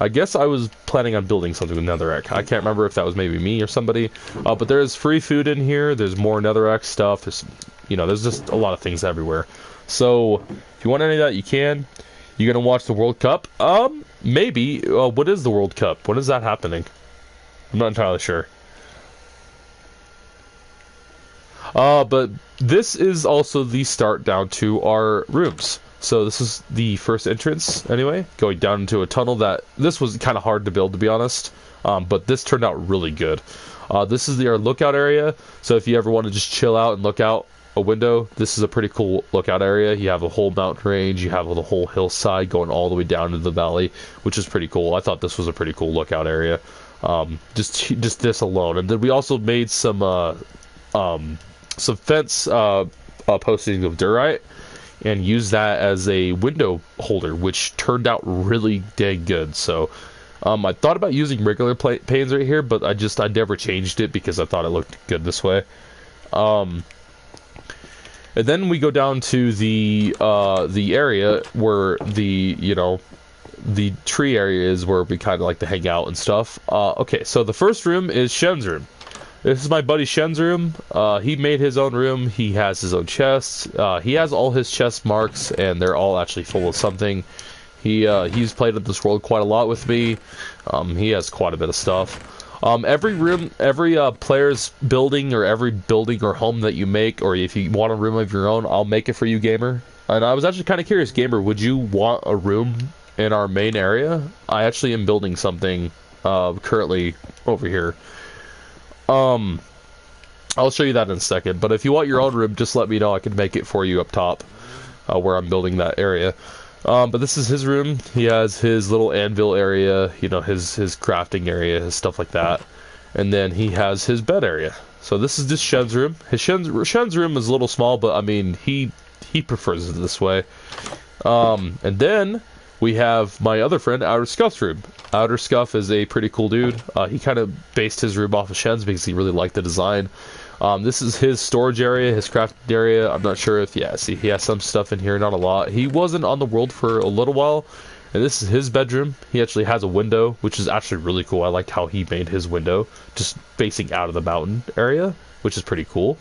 I guess I was planning on building something with netherrack. I can't remember if that was maybe me or somebody. But there's free food in here. There's more netherrack stuff. There's, you know, there's just a lot of things everywhere. So if you want any of that, you can. You gonna watch the World Cup? Maybe. What is the World Cup? When is that happening? I'm not entirely sure. But this is also the start down to our rooms. So this is the first entrance, anyway, going down into a tunnel that, this was kind of hard to build, to be honest, but this turned out really good. This is our lookout area, so if you ever want to just chill out and look out a window, this is a pretty cool lookout area. You have a whole mountain range, you have the whole hillside going all the way down into the valley, which is pretty cool. I thought this was a pretty cool lookout area, just this alone. And then we also made some fence postings of diorite, and use that as a window holder, which turned out really dang good. So I thought about using regular panes right here, but I never changed it because I thought it looked good this way. And then we go down to the area where the tree area is, where we kind of like to hang out and stuff. Okay, so the first room is Shen's room. This is my buddy Shen's room. He made his own room. He has his own chests. He has all his chest marks, and they're all actually full of something. He's played at this world quite a lot with me. He has quite a bit of stuff. Every room, every player's building, or every building or home that you make, or if you want a room of your own, I'll make it for you, Gamer. And I was actually kind of curious, Gamer, would you want a room in our main area? I actually am building something currently over here. I'll show you that in a second, but if you want your own room, just let me know. I can make it for you up top, where I'm building that area. But this is his room. He has his little anvil area, you know, his crafting area, his stuff like that. And then he has his bed area. So this is just Shen's room. Shen's room is a little small, but I mean, he prefers it this way. And then we have my other friend, Outer Scuff's room. Outer Scuff is a pretty cool dude. He kind of based his room off of Shen's because he really liked the design. This is his storage area, his crafting area. I'm not sure if, yeah, see, he has some stuff in here, not a lot. He wasn't on the world for a little while, and this is his bedroom. He actually has a window, which is actually really cool. I liked how he made his window, just facing out of the mountain area, which is pretty cool.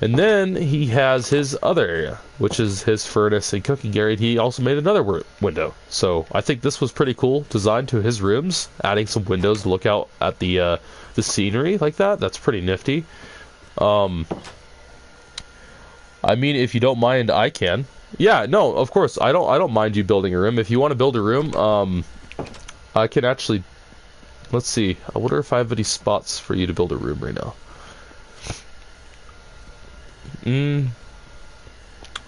And then he has his other area, which is his furnace and cooking area. He also made another window. So I think this was pretty cool design to his rooms, adding some windows to look out at the scenery like that. That's pretty nifty. I mean, if you don't mind, I can. Yeah, no, of course, I don't mind you building a room. If you want to build a room, I can actually. Let's see. I wonder if I have any spots for you to build a room right now.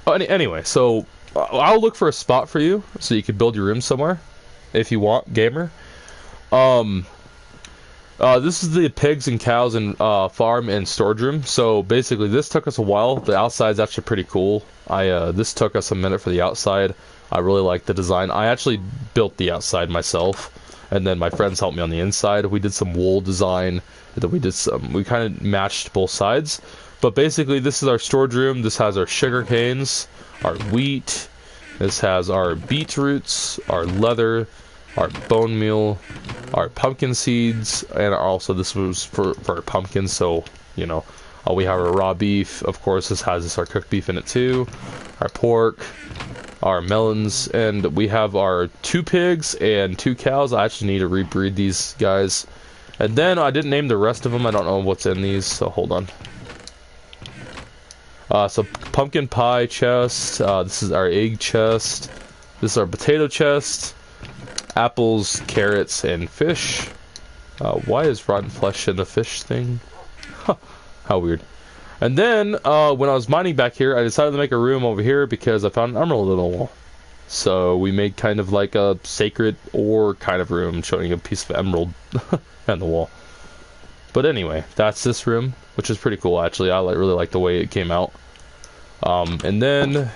Oh, anyway, so I'll look for a spot for you so you can build your room somewhere if you want, Gamer. This is the pigs and cows and farm and storage room. So basically, this took us a while. The outside's actually pretty cool. This took us a minute for the outside. I really like the design. I actually built the outside myself, and then my friends helped me on the inside. We did some wool design. And then we kind of matched both sides. But basically, this is our storage room. This has our sugar canes, our wheat. This has our beetroots, our leather, our bone meal, our pumpkin seeds, and also this was for our pumpkins. So, you know, we have our raw beef. Of course, this has our cooked beef in it too. Our pork, our melons, and we have our 2 pigs and 2 cows. I actually need to rebreed these guys. And then I didn't name the rest of them. I don't know what's in these, so hold on. So pumpkin pie chest, this is our egg chest, this is our potato chest, apples, carrots, and fish. Why is rotten flesh in the fish thing? Huh, how weird. And then, when I was mining back here, I decided to make a room over here because I found an emerald in the wall. So we made kind of like a sacred ore kind of room showing a piece of emerald on the wall. But anyway, that's this room, which is pretty cool actually. I really like the way it came out. And then,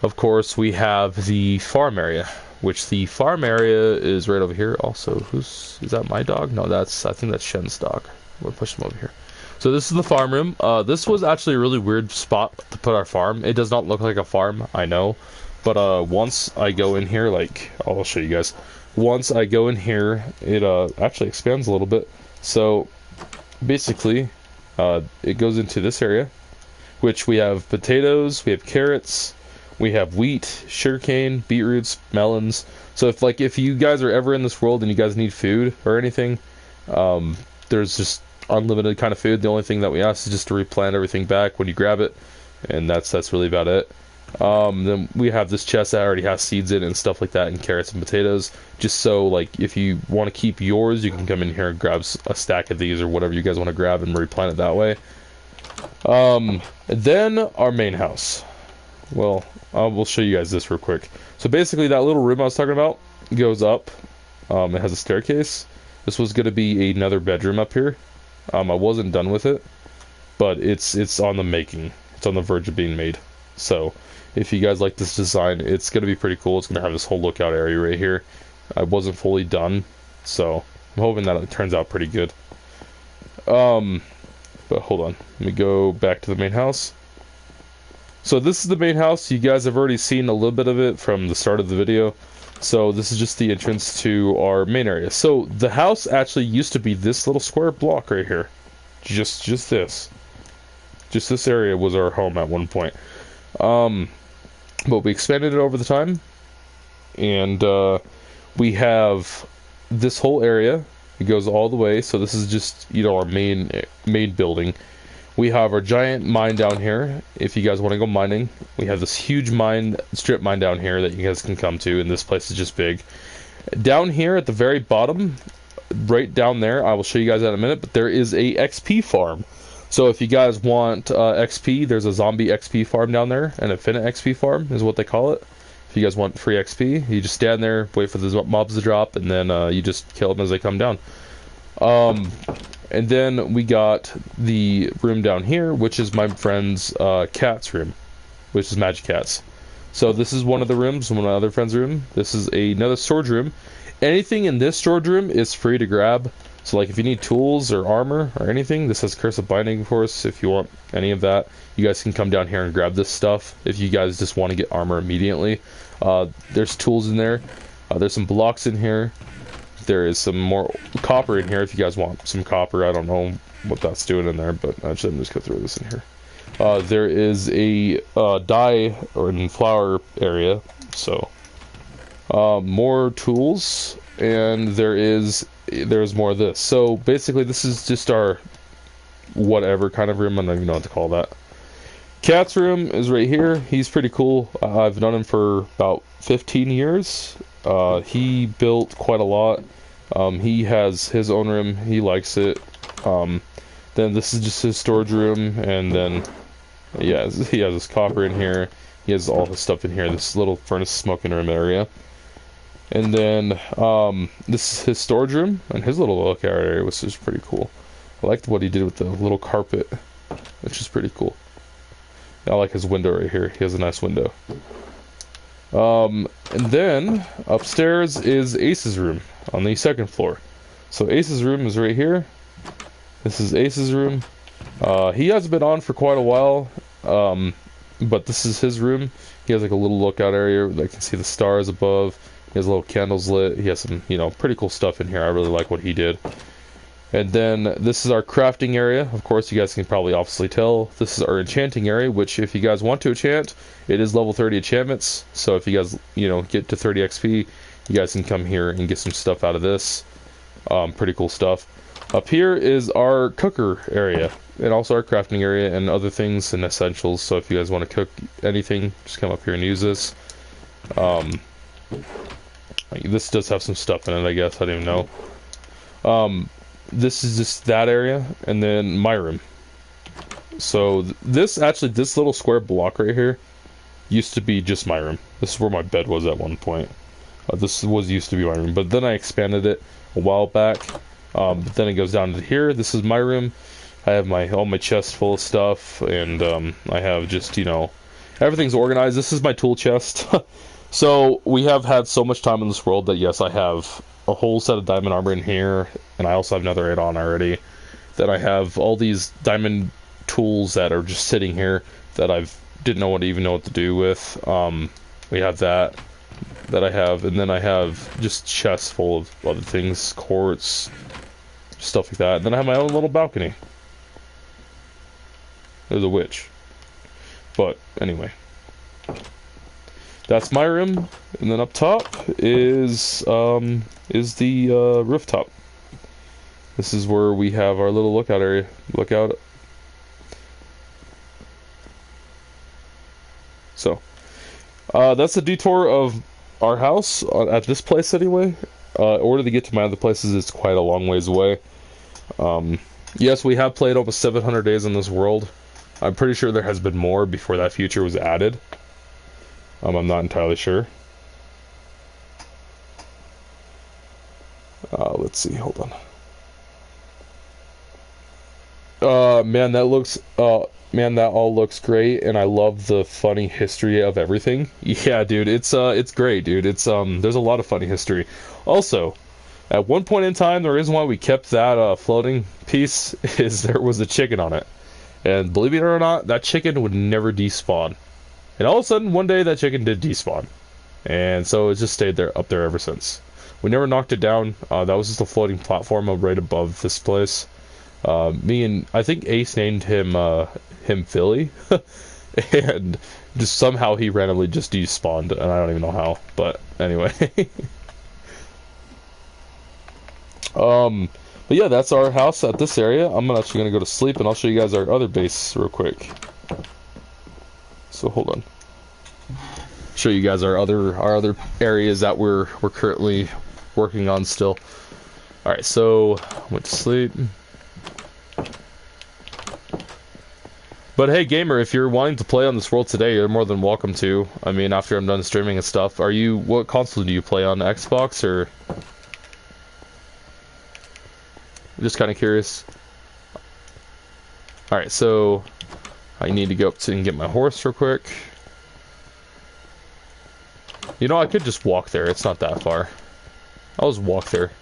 of course, we have the farm area, which the farm area is right over here. Also, is that my dog? No, I think that's Shen's dog. We'll push him over here. So this is the farm room. This was actually a really weird spot to put our farm. It does not look like a farm, I know. But once I go in here, like, I'll show you guys. Once I go in here, it actually expands a little bit. So basically, it goes into this area, which we have potatoes, we have carrots, we have wheat, sugarcane, beetroots, melons. So if you guys are ever in this world and you guys need food or anything, there's just unlimited kind of food. The only thing that we ask is just to replant everything back when you grab it, and that's really about it. Then we have this chest that already has seeds in it and stuff like that, and carrots and potatoes, just so like if you want to keep yours, you can come in here and grab a stack of these or whatever you guys want to grab and replant it that way. Then our main house. Well, we'll show you guys this real quick. So basically that little room I was talking about goes up. It has a staircase. This was going to be another bedroom up here. I wasn't done with it, but it's on the making. It's on the verge of being made. So if you guys like this design, it's going to be pretty cool. It's going to have this whole lookout area right here. I wasn't fully done, so I'm hoping that it turns out pretty good. But hold on, let me go back to the main house. So this is the main house. You guys have already seen a little bit of it from the start of the video. So this is just the entrance to our main area. So the house actually used to be this little square block right here. Just this. Just this area was our home at one point. But we expanded it over the time. And we have this whole area. It goes all the way. So this is just, our main building. We have our giant mine down here. If you guys want to go mining, we have this huge strip mine down here that you guys can come to, and this place is just big. Down here at the very bottom, right down there, I will show you guys that in a minute, but there is a XP farm. So if you guys want XP, there's a zombie XP farm down there, an infinite XP farm is what they call it. If you guys want free XP, you just stand there, wait for the mobs to drop, and then you just kill them as they come down. And then we got the room down here, which is my friend's cat's room, which is Magic Cats. So this is one of the rooms, one of my other friend's room. This is another storage room. Anything in this storage room is free to grab. So like if you need tools or armor or anything, this has Curse of Binding Force. If you want any of that, you guys can come down here and grab this stuff. If you guys just want to get armor immediately, there's tools in there. There's some blocks in here. There is some more copper in here if you guys want some copper. I don't know what that's doing in there, but actually I'm just gonna throw this in here. There is a dye or flower area, so more tools, and there's more of this. So basically this is just our whatever kind of room. I don't even know what to call that. Cat's room is right here. He's pretty cool. I've known him for about 15 years. He built quite a lot. He has his own room. He likes it. Then this is just his storage room, and then he has his copper in here. He has all his stuff in here. This little furnace smoking room area. And then this is his storage room and his little lookout area, which is pretty cool. I liked what he did with the little carpet, which is pretty cool. I like his window right here. He has a nice window. And then upstairs is Ace's room on the second floor. So Ace's room is right here. This is Ace's room. He hasn't been on for quite a while, but this is his room. He has like a little lookout area that can see the stars above. He has little candles lit. He has some, pretty cool stuff in here. I really like what he did. And then this is our crafting area. Of course, you guys can probably obviously tell. This is our enchanting area, which if you guys want to enchant, it is level 30 enchantments. So if you guys, get to 30 XP, you guys can come here and get some stuff out of this. Pretty cool stuff. Up here is our cooker area, and also our crafting area and other things and essentials. So if you guys want to cook anything, just come up here and use this. This does have some stuff in it, I guess. I don't even know. This is just that area, and then my room. So this little square block right here used to be just my room. This is where my bed was at one point. This used to be my room, but then I expanded it a while back, But then it goes down to here. This is my room. I have all my chest full of stuff, and I have just, you know, everything's organized. This is my tool chest. So we have had so much time in this world that yes, I have a whole set of diamond armor in here, and I also have another 8 on already. Then I have all these diamond tools that are just sitting here that I've didn't know what even know what to do with. We have that I have, and then I have just chests full of other things, quartz, stuff like that. And then I have my own little balcony. There's a witch. But anyway, that's my room, and then up top is the rooftop. This is where we have our little lookout area. Lookout. So, that's the detour of our house at this place anyway. In order to get to my other places, it's quite a long ways away. Yes, we have played almost 700 days in this world. I'm pretty sure there has been more before that feature was added. I'm not entirely sure. Let's see, hold on. Man, that all looks great, and I love the funny history of everything. Yeah, dude, it's great, dude. It's there's a lot of funny history. Also, at one point in time, the reason why we kept that floating piece is there was a chicken on it, and believe it or not, that chicken would never despawn. And all of a sudden, one day that chicken did despawn, and so it just stayed there up there ever since. We never knocked it down. That was just a floating platform right above this place. Me and I think Ace named him Philly, and just somehow he randomly just despawned, and I don't even know how. But anyway, but yeah, that's our house at this area. I'm actually gonna go to sleep, and I'll show you guys our other base real quick. So hold on. Show you guys our other areas that we're currently working on still. All right, so went to sleep. But hey, gamer, if you're wanting to play on this world today, you're more than welcome to. I mean, after I'm done streaming and stuff. What console do you play on? Xbox or? I'm just kind of curious. All right, so I need to go up and get my horse real quick. You know, I could just walk there. It's not that far. I'll just walk there.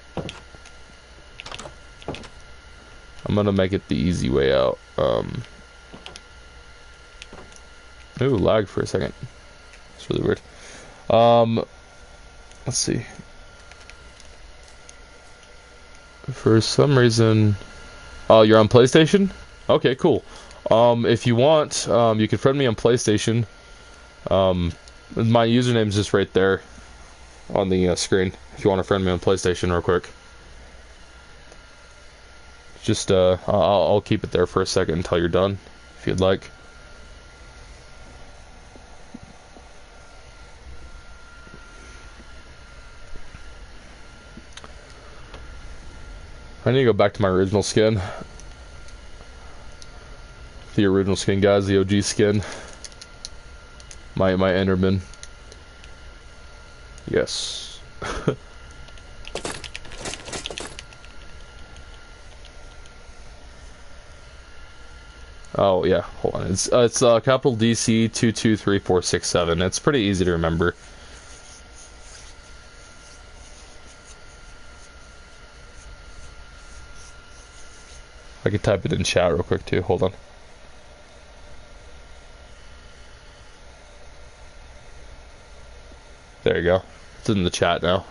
I'm gonna make it the easy way out. Ooh, lag for a second. It's really weird. Let's see. For some reason... Oh, you're on PlayStation? Okay, cool. If you want, you can friend me on PlayStation. My username's just right there on the screen. If you want to friend me on PlayStation real quick. Just, I'll keep it there for a second until you're done, if you'd like. I need to go back to my original skin. The original skin, guys, the OG skin. My Enderman. Yes. Oh yeah, hold on. It's capital DC 223467. It's pretty easy to remember. I could type it in chat real quick too. Hold on. There you go. It's in the chat now.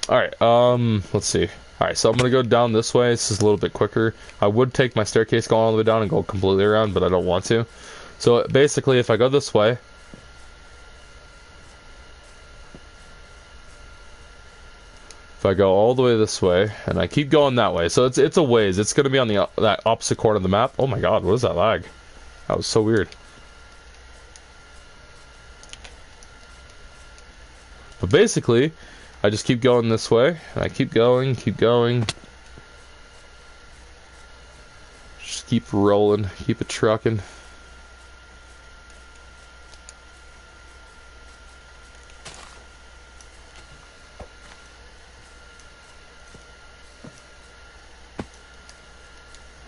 Alright, let's see. Alright, so I'm gonna go down this way. This is a little bit quicker. I would take my staircase going all the way down and go completely around, but I don't want to. So basically, if I go this way, if I go all the way this way, and I keep going that way, so it's a ways. It's gonna be on that opposite corner of the map. Oh my god, what is that lag? That was so weird. But basically, I just keep going this way, and I keep going. Just keep rolling, keep it trucking.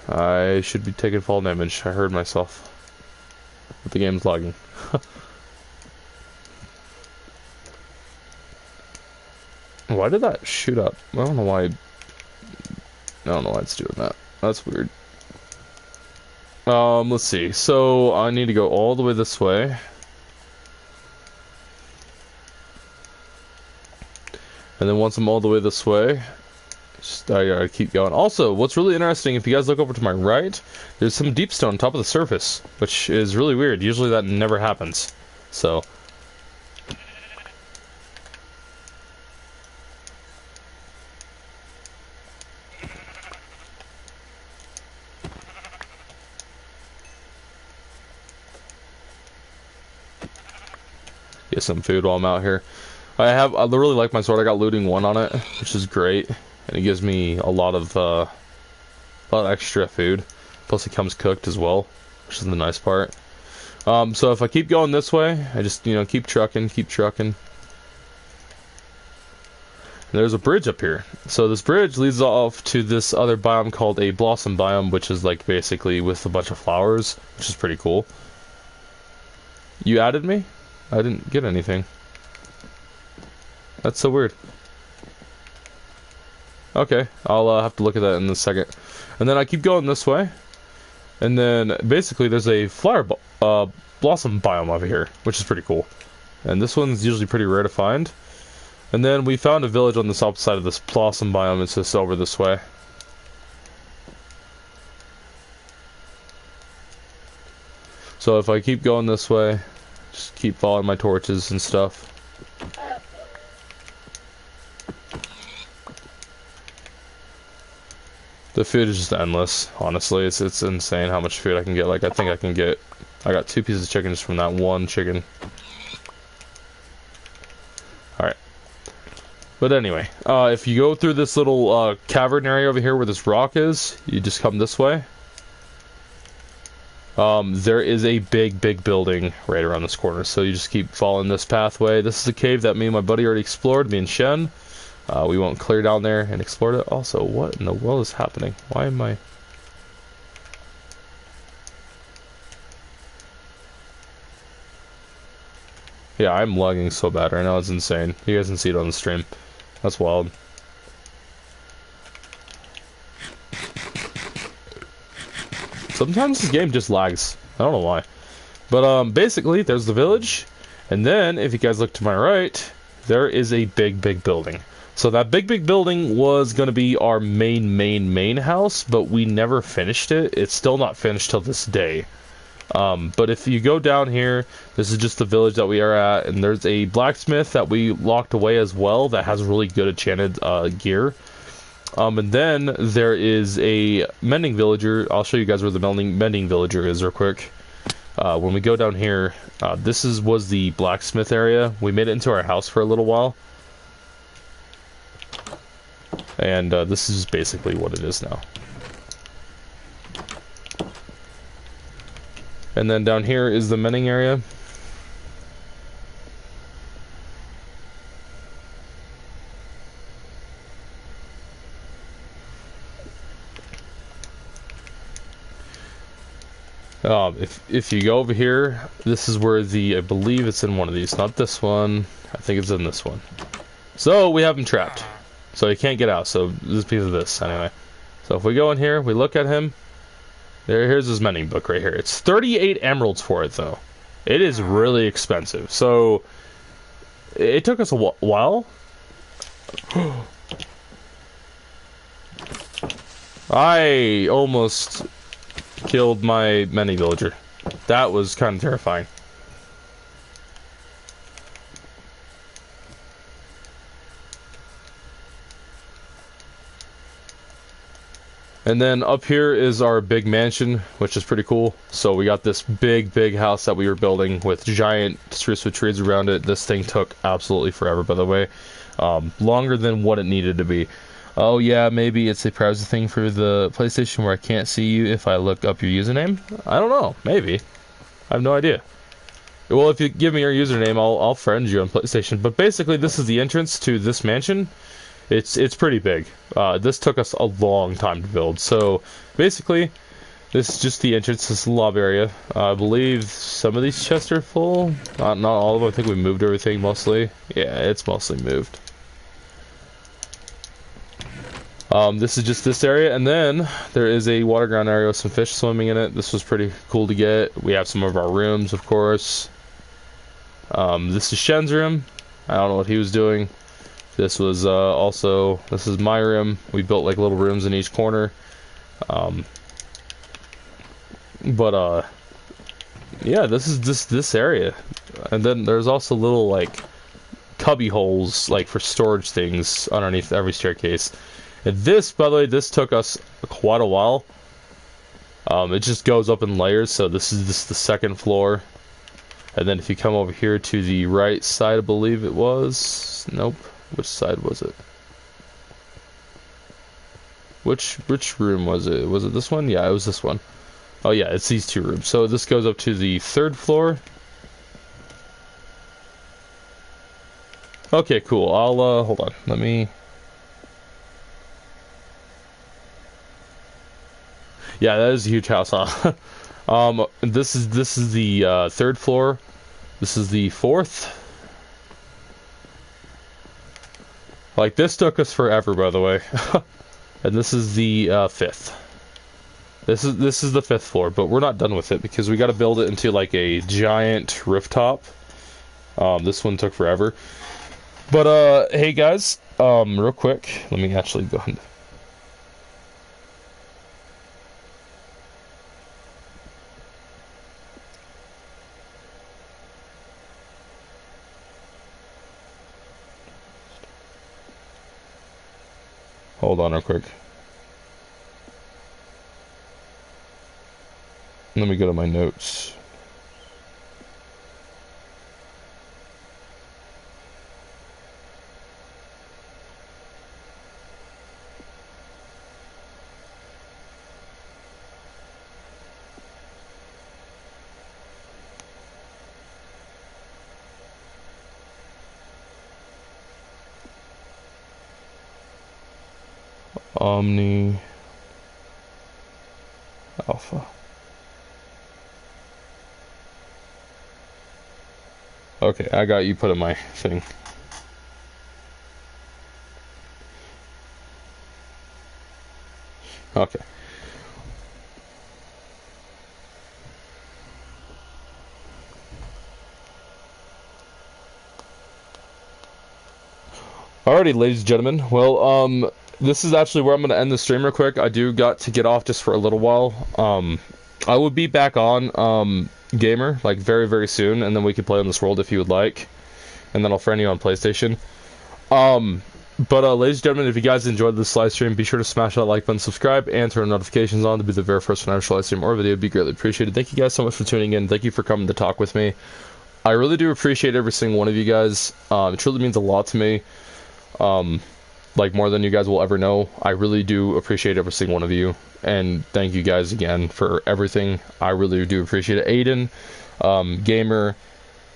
I should be taking fall damage. I heard myself. But the game's lagging. Why did that shoot up? I don't know why. I don't know why it's doing that. That's weird. Let's see. So I need to go all the way this way. And then once I'm all the way this way, just I gotta keep going. Also, what's really interesting, if you guys look over to my right, there's some deep stone on top of the surface, which is really weird. Usually that never happens. So. Get some food while I'm out here. I really like my sword. I got looting 1 on it, which is great, and it gives me a lot of extra food. Plus, it comes cooked as well, which is the nice part. So if I keep going this way, I just keep trucking. And there's a bridge up here. So this bridge leads off to this other biome called a blossom biome, which is like basically with a bunch of flowers, which is pretty cool. You added me? I didn't get anything. That's so weird. Okay, I'll have to look at that in a second. And then I keep going this way. And then basically there's a flower blossom biome over here, which is pretty cool. And this one's usually pretty rare to find. And then we found a village on this opposite side of this blossom biome. It's just over this way. So if I keep going this way, just keep following my torches and stuff. The food is just endless, honestly. It's insane how much food I can get. Like, I think I got 2 pieces of chicken just from that one chicken. Alright. But anyway, if you go through this little cavern area over here where this rock is, you just come this way. There is a big building right around this corner, so you just keep following this pathway. This is a cave that me and my buddy already explored, me and Shen. We won't clear down there and explore it. Also, what in the world is happening? Why am I... Yeah, I'm lagging so bad right now, it's insane. You guys can see it on the stream. That's wild. Sometimes this game just lags. I don't know why. But basically, there's the village. And then, if you guys look to my right, there is a big building. So that big building was going to be our main house, but we never finished it. It's still not finished till this day. But if you go down here, this is just the village that we are at, and there's a blacksmith that we locked away as well that has really good enchanted gear. And then there is a mending villager. I'll show you guys where the mending villager is real quick. When we go down here, this was the blacksmith area. We made it into our house for a little while. And this is basically what it is now. And then down here is the mending area. If you go over here, this is where I believe it's in one of these, not this one. I think it's in this one. So we have him trapped. So he can't get out. So this piece of this anyway. So if we go in here, we look at him. Here's his mending book right here. It's 38 emeralds for it though. It is really expensive. So it took us a while. I almost killed my mending villager. That was kind of terrifying. And then up here is our big mansion, which is pretty cool. So we got this big house that we were building with giant spruce trees around it. This thing took absolutely forever, by the way. Longer than what it needed to be. Oh yeah, maybe it's a privacy thing for the PlayStation where I can't see you if I look up your username? I don't know, maybe. I have no idea. Well, if you give me your username, I'll friend you on PlayStation. But basically, this is the entrance to this mansion. It's pretty big. This took us a long time to build. So basically, this is just the entrance, this lobby area. I believe some of these chests are full. Not all of them. I think we moved everything mostly. Yeah, it's mostly moved. This is just this area, and then there is a water ground area with some fish swimming in it. This was pretty cool to get. We have some of our rooms, of course. This is Shen's room. I don't know what he was doing. This was this is my room. We built like little rooms in each corner. Yeah, this is this area. And then there's also little like cubby holes like for storage things underneath every staircase. And this, by the way, this took us quite a while. It just goes up in layers, so this is the second floor. And then if you come over here to the right side, I believe it was... Nope. Which side was it? Which room was it? Was it this one? Yeah, it was this one. Oh yeah, it's these two rooms. So this goes up to the third floor. Okay, cool. I'll, hold on. Let me... Yeah, that is a huge house, huh? This is the third floor. This is the fourth. Like, this took us forever, by the way. And this is the fifth. This is the fifth floor, but we're not done with it because we got to build it into like a giant rooftop. This one took forever. But hey guys, real quick, let me actually go ahead. Hold on real quick. Let me go to my notes. Omni Alpha. Okay, I got you put in my thing. Okay. Alrighty, ladies and gentlemen. Well, this is actually where I'm going to end the stream real quick. I do got to get off just for a little while. I will be back on Gamer like very, very soon, and then we can play on this world if you would like. And then I'll friend you on PlayStation. Ladies and gentlemen, if you guys enjoyed this live stream, be sure to smash that like button, subscribe, and turn notifications on to be the very first when I live stream or video. It'd be greatly appreciated. Thank you guys so much for tuning in. Thank you for coming to talk with me. I really do appreciate every single one of you guys. It truly means a lot to me. Like more than you guys will ever know. I really do appreciate every single one of you, and thank you guys again for everything. I really do appreciate it. Aiden, Gamer,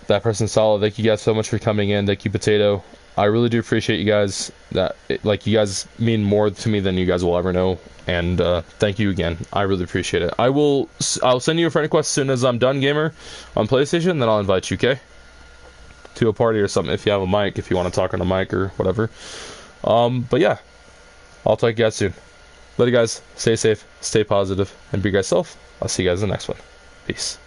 that person Solid, thank you guys so much for coming in. Thank you, Potato. I really do appreciate you guys. You guys mean more to me than you guys will ever know, and thank you again. I really appreciate it. I'll send you a friend request as soon as I'm done, Gamer, on PlayStation, and then I'll invite you, okay? To a party or something if you have a mic, if you want to talk on a mic or whatever. But yeah, I'll talk to you guys soon. Love you guys. Stay safe, stay positive, and be yourself. I'll see you guys in the next one. Peace.